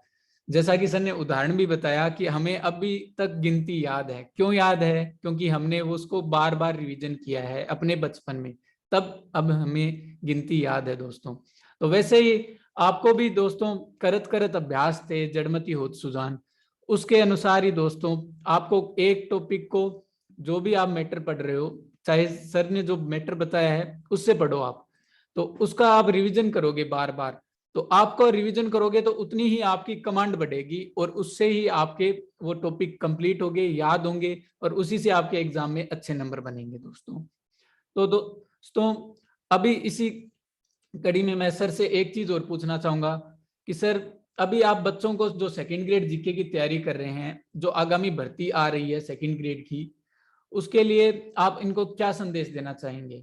जैसा कि सर ने उदाहरण भी बताया कि हमें अभी तक गिनती याद है। क्यों याद है? क्योंकि हमने वो उसको बार बार रिवीजन किया है अपने बचपन में, तब अब हमें गिनती याद है दोस्तों। तो वैसे ही आपको भी दोस्तों करत करत अभ्यास थे जड़मति होत सुजान, उसके अनुसार ही दोस्तों आपको एक टॉपिक को, जो भी आप मैटर पढ़ रहे हो, चाहे सर ने जो मैटर बताया है उससे पढ़ो आप, तो उसका आप रिवीजन करोगे बार बार, तो आपको रिवीजन करोगे तो उतनी ही आपकी कमांड बढ़ेगी और उससे ही आपके वो टॉपिक कंप्लीट होंगे, याद होंगे, और उसी से आपके एग्जाम में अच्छे नंबर बनेंगे दोस्तों। तो दोस्तों अभी इसी कड़ी में मैं सर से एक चीज और पूछना चाहूंगा कि सर अभी आप बच्चों को जो सेकंड ग्रेड जीके की तैयारी कर रहे हैं, जो आगामी भर्ती आ रही है सेकंड ग्रेड की, उसके लिए आप इनको क्या संदेश देना चाहेंगे?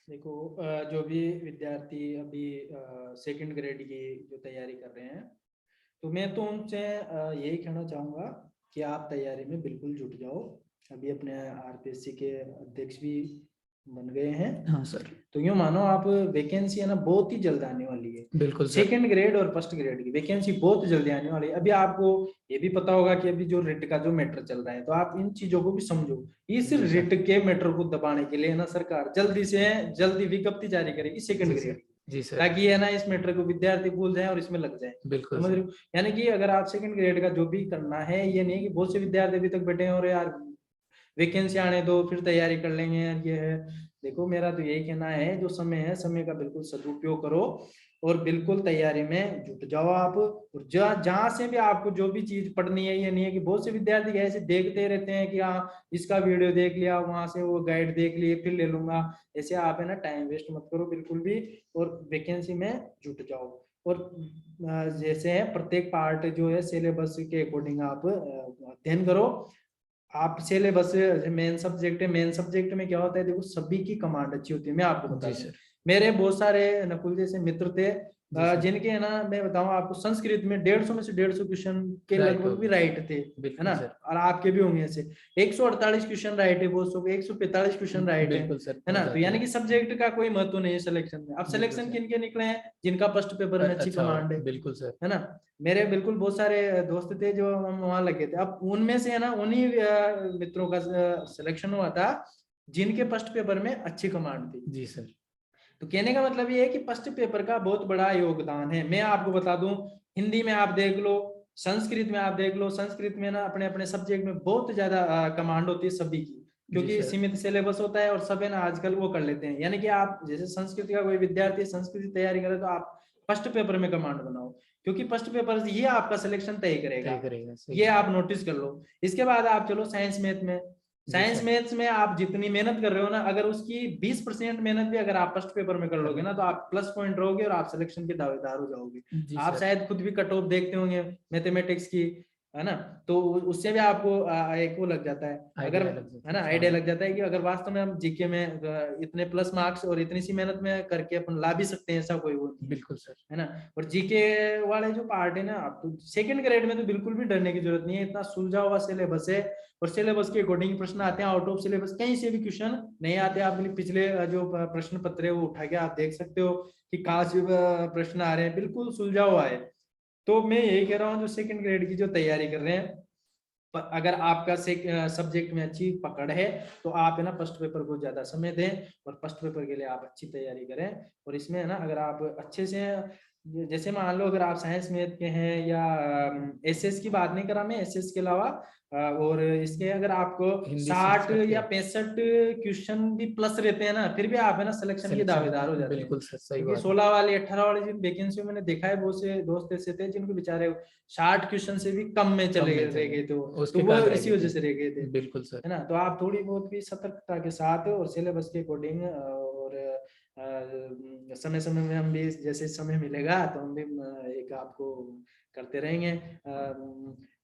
देखो जो भी विद्यार्थी अभी सेकंड ग्रेड की जो तैयारी कर रहे हैं, तो मैं तो उनसे यही कहना चाहूँगा कि आप तैयारी में बिल्कुल जुट जाओ। अभी अपने आरपीएससी के अध्यक्ष भी बन गए हैं, हाँ सर। तो यूँ मानो आप, वैकेंसी है ना बहुत ही जल्द आने वाली है। बिल्कुल सर। सेकंड ग्रेड और फर्स्ट ग्रेड की वैकेंसी बहुत जल्दी आने वाली है। अभी आपको ये भी पता होगा कि अभी जो रिट का जो मैटर चल रहा है, तो आप इन चीजों को भी समझो। इस जी सर। रिट के मैटर को दबाने के लिए ना सरकार जल्दी से जल्दी विज्ञप्ति जारी करेगी सेकंड जी ग्रेड, सर। जी सर। ताकि है ना इस मैटर को विद्यार्थी भूल जाए और इसमें लग जाए। बिल्कुल समझ रहे सर। हो? यानी कि अगर आप सेकंड ग्रेड का जो भी करना है, ये नहीं कि बहुत से विद्यार्थी अभी तक बैठे हैं और यार वैकेंसी आने दो फिर तैयारी कर लेंगे यार ये है। देखो मेरा तो यही कहना है, जो समय है समय का बिल्कुल सदुपयोग करो और बिल्कुल तैयारी में जुट जाओ आप। और जहां से भी आपको जो भी चीज पढ़नी है, ये नहीं है कि बहुत से विद्यार्थी ऐसे देखते रहते हैं कि हाँ इसका वीडियो देख लिया, वहां से वो गाइड देख लिए फिर ले लूंगा। ऐसे आप है ना टाइम वेस्ट मत करो बिल्कुल भी, और वैकेंसी में जुट जाओ। और जैसे है प्रत्येक पार्ट जो है सिलेबस के अकॉर्डिंग आप अध्ययन करो। आप सिलेबस मेन सब्जेक्ट है, मेन सब्जेक्ट में क्या होता है, देखो सभी की कमांड अच्छी होती है। मैं आपको बता जी दूं, सर। मेरे बहुत सारे नकुल जैसे मित्र थे जी सर। जिनके है ना, मैं बताऊं आपको, संस्कृत में 150 में से 150 क्वेश्चन के राइट लगभग हो भी गए। राइट थे, है बिल्कुल ना। सर। और आपके भी होंगे ऐसे 148 क्वेश्चन राइट है, बहुत सौ 145 क्वेश्चन राइट बिल्कुल सर, है हो ना। तो जाते यानी हैं। कि सब्जेक्ट का कोई महत्व नहीं है सिलेक्शन में। अब बिल्कुल सिलेक्शन सर। किन के निकले हैं, जिनका फर्स्ट पेपर में अच्छी अच्छा हो, कमांड बिल्कुल सर। है ना। मेरे बिल्कुल बहुत सारे दोस्त थे जो हम वहां लगे थे। अब उनमें से है ना, उन्हीं मित्रों का सिलेक्शन हुआ था जिनके फर्स्ट पेपर में अच्छी कमांड थी। जी सर। तो कहने का मतलब ये है कि फर्स्ट पेपर का बहुत बड़ा योगदान है। मैं आपको बता दूं, हिंदी में आप देख लो, संस्कृत में आप देख लो, संस्कृत में ना अपने अपने सब्जेक्ट में बहुत ज्यादा कमांड होती है सभी की, जी क्योंकि सर। सीमित सिलेबस होता है और सब है ना आजकल वो कर लेते हैं। यानी कि आप जैसे संस्कृत का कोई विद्यार्थी संस्कृत की तैयारी करे तो आप फर्स्ट पेपर में कमांड बनाओ, क्योंकि फर्स्ट पेपर ये आपका सिलेक्शन तय तय करेगा। करेगा, सही ये है। आप नोटिस कर लो। इसके बाद आप चलो साइंस मैथ में। जी साइंस सर। मैथ्स में आप जितनी मेहनत कर रहे हो ना, अगर उसकी 20% मेहनत भी अगर आप फर्स्ट पेपर में कर लोगे ना, तो आप प्लस पॉइंट रहोगे और आप सिलेक्शन के दावेदार हो जाओगे। जी आप सर। शायद खुद भी कट ऑफ देखते होंगे मैथमेटिक्स की, है ना। तो उससे भी आपको एक वो लग जाता है, अगर आइडिया लग है जाता ना, है, आइडिया हाँ। लग जाता है कि अगर वास्तव में हम जीके में इतने प्लस मार्क्स और इतनी सी मेहनत में करके अपन ला भी सकते हैं, ऐसा कोई वो नहीं बिल्कुल सर। है ना। और जीके वाले जो पार्ट है ना, आप तो सेकंड ग्रेड में तो बिल्कुल भी डरने की जरूरत नहीं है, इतना सुलझा हुआ सिलेबस है और सिलेबस के अकॉर्डिंग प्रश्न आते हैं। आउट ऑफ सिलेबस कहीं से भी क्वेश्चन नहीं आते। आप पिछले जो प्रश्न पत्र है वो उठा के आप देख सकते हो कि कहाँ से प्रश्न आ रहे हैं, बिल्कुल सुलझा हुआ है। तो मैं यही कह रहा हूँ, जो सेकंड ग्रेड की जो तैयारी कर रहे हैं, अगर आपका सब्जेक्ट में अच्छी पकड़ है तो आप है ना फर्स्ट पेपर को ज्यादा समय दें और फर्स्ट पेपर के लिए आप अच्छी तैयारी करें। और इसमें है ना, अगर आप अच्छे से, जैसे मान लो अगर आप साइंस मैथ के हैं या एसएस की बात नहीं करा मैं, एसएस के अलावा और इसके अगर आपको हिंदी सीख 60 सकते या हैं। 65 क्वेश्चन भी प्लस रहते हैं ना, फिर भी आप है ना सिलेक्शन के सिलेक्शन, दावेदार हो जाते हैं। बिल्कुल सर, सही क्योंकि बात है। 16 वाली 18 वाली जिन वैकेंसी मैंने देखा है, बहुत से दोस्त ऐसे थे जिनको बेचारे 60 क्वेश्चन से भी कम में कम चले में रह चले गए थे, तो उसके वो बाद रह इसी गए वजह थे। से रह गए थे, बिल्कुल सर। है ना। तो आप थोड़ी बहुत भी सतर्कता के साथ और सिलेबस के अकॉर्डिंग और समय समय में हम भी, जैसे समय मिलेगा तो हम भी एक आपको करते रहेंगे,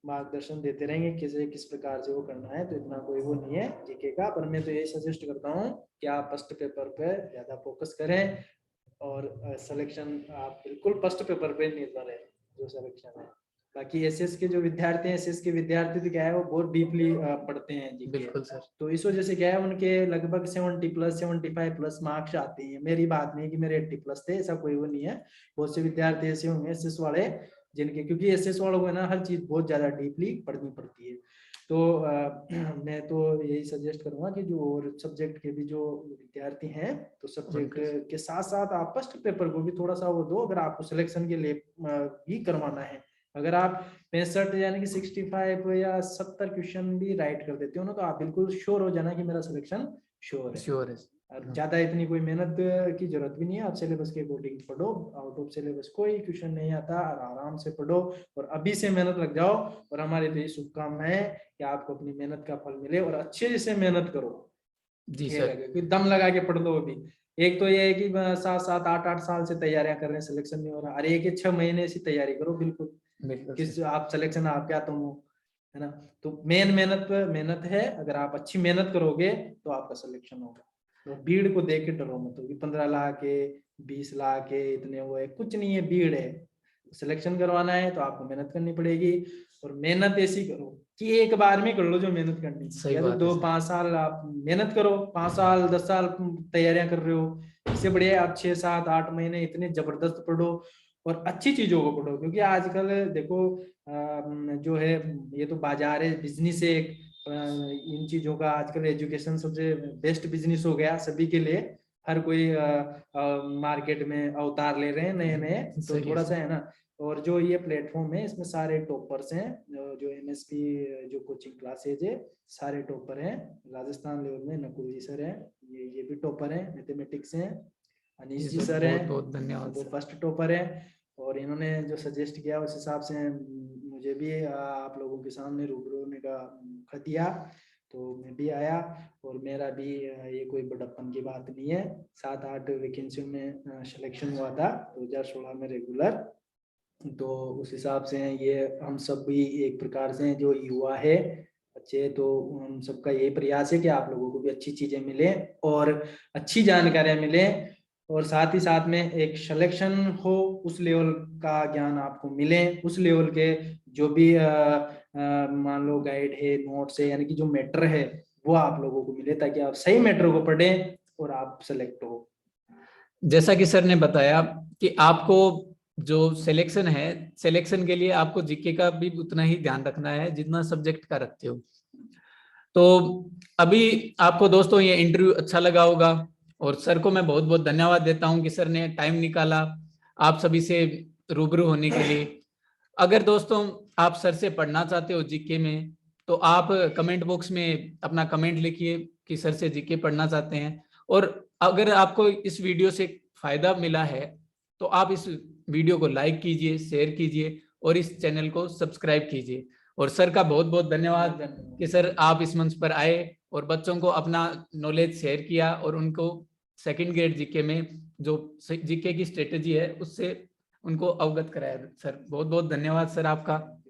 मार्गदर्शन देते रहेंगे किस प्रकार से वो करना है। तो इतना कोई वो नहीं है जीके का, पर मैं तो यही सजेस्ट करता हूँ कि आप फर्स्ट पेपर पे ज्यादा फोकस करें और सिलेक्शन आप बिल्कुल फर्स्ट पेपर पे निर्भर है जो सिलेक्शन है। बाकी एसएस के जो विद्यार्थी हैं, एसएस के विद्यार्थी तो क्या है, वो बहुत डीपली पढ़ते हैं जीके, बिल्कुल सर। तो इस वजह से क्या है, उनके लगभग 70 प्लस 75 प्लस मार्क्स आते हैं। मेरी बात नहीं कि मेरे 80 प्लस थे, ऐसा कोई वो नहीं है। बहुत से विद्यार्थी ऐसे होंगे एसएस वाले जिनके, क्योंकि एसएस वालों को ना हर चीज बहुत ज्यादा डीपली पढ़नी पड़ती है। तो मैं तो यही सजेस्ट करूंगा कि जो और सब्जेक्ट के भी जो विद्यार्थी हैं, तो सब्जेक्ट उनके के साथ साथ आप फर्स्ट पेपर को भी थोड़ा सा वो दो, अगर आपको सिलेक्शन के लिए भी करवाना है। अगर आप 65 यानी कि 65 या 70 क्वेश्चन भी राइट कर देते हो ना, तो आप बिल्कुल श्योर हो जाना कि मेरा सिलेक्शन श्योर है। श्योर है। और ज्यादा इतनी कोई मेहनत की जरूरत भी नहीं है। आप सिलेबस के अकॉर्डिंग पढ़ो, आउट ऑफ सिलेबस कोई क्वेश्चन नहीं आता, और आराम से पढ़ो और अभी से मेहनत लग जाओ। और हमारी तो ये शुभकामनाएं है कि आपको अपनी मेहनत का फल मिले और अच्छे से मेहनत करो। जी ये सर। लगे कि दम लगा के पढ़ लो अभी। एक तो ये है कि 7-7 8-8 साल से तैयारियां कर रहे हैं, सिलेक्शन नहीं हो रहा। अरे एक 6 महीने से तैयारी करो बिल्कुल, बिल्कुल किस सर। आप सिलेक्शन आप क्या तुम हो, है ना। तो मेन मेहनत मेहनत है, अगर आप अच्छी मेहनत करोगे तो आपका सिलेक्शन होगा। तो भीड़ को देख के डरो मत, तो 15 लाख है 20 लाख है इतने वो है, कुछ नहीं है, भीड़ है। सिलेक्शन करवाना है तो आपको मेहनत करनी पड़ेगी। और मेहनत ऐसी करो कि एक बार में कर लो जो मेहनत करनी है, सही या तो बात है सर। 2-5 साल आप मेहनत करो, 5 साल 10 साल तैयारियां कर रहे हो, इससे बढ़िया आप 6-7-8 महीने इतने जबरदस्त पढ़ो और अच्छी चीजों को पढ़ो। क्योंकि आजकल देखो जो है, ये तो बाजार है, बिजनेस है एक, इन चीजों का आजकल एजुकेशन सबसे बेस्ट बिजनेस हो गया सभी के लिए। हर कोई मार्केट में अवतार ले रहे हैं नए नए, तो सही है थोड़ा सा सर। है ना। और जो ये प्लेटफॉर्म है इसमें सारे टॉपर्स हैं, जो एमएसपी जो कोचिंग क्लासेज है, सारे टॉपर हैं। राजस्थान लेवल में नकुल जी सर हैं, ये भी टॉपर हैं, मैथमेटिक्स हैं। जी अनीश जी सर, सर बहुत हैं, बहुत धन्यवाद वो सर। फर्स्ट टॉपर है। और इन्होंने जो सजेस्ट किया उस हिसाब से मुझे भी आप लोगों के सामने रूबरू होने का मौका दिया। तो मैं भी आया और मेरा भी ये कोई बड़प्पन की बात नहीं है, 7-8 वैकेंसी में सिलेक्शन हुआ था 2016 में रेगुलर। तो उस हिसाब से ये हम सब भी एक प्रकार से जो युवा है बच्चे, तो उन सबका यही प्रयास है कि आप लोगों को भी अच्छी चीजें मिले और अच्छी जानकारियां मिले, और साथ ही साथ में एक सिलेक्शन हो, उस लेवल का ज्ञान आपको मिले, उस लेवल के जो भी मान लो गाइड है, नोट्स है, यानी कि जो मैटर है वो आप लोगों को मिले, ताकि आप सही मैटर को पढ़ें और आप सेलेक्ट हो। जैसा कि सर ने बताया कि आपको जो सिलेक्शन है, सिलेक्शन के लिए आपको जीके का भी उतना ही ध्यान रखना है जितना सब्जेक्ट का रखते हो। तो अभी आपको दोस्तों ये इंटरव्यू अच्छा लगा होगा और सर को मैं बहुत बहुत धन्यवाद देता हूं कि सर ने टाइम निकाला आप सभी से रूबरू होने के लिए। अगर दोस्तों आप सर से पढ़ना चाहते हो जीके में, तो आप कमेंट बॉक्स में अपना कमेंट लिखिए कि सर से जीके पढ़ना चाहते हैं। और अगर आपको इस वीडियो से फायदा मिला है तो आप इस वीडियो को लाइक कीजिए, शेयर कीजिए और इस चैनल को सब्सक्राइब कीजिए। और सर का बहुत बहुत धन्यवाद कि सर आप इस मंच पर आए और बच्चों को अपना नॉलेज शेयर किया और उनको सेकंड ग्रेड जीके में जो जीके की स्ट्रेटेजी है उससे उनको अवगत कराया। सर बहुत बहुत धन्यवाद सर आपका।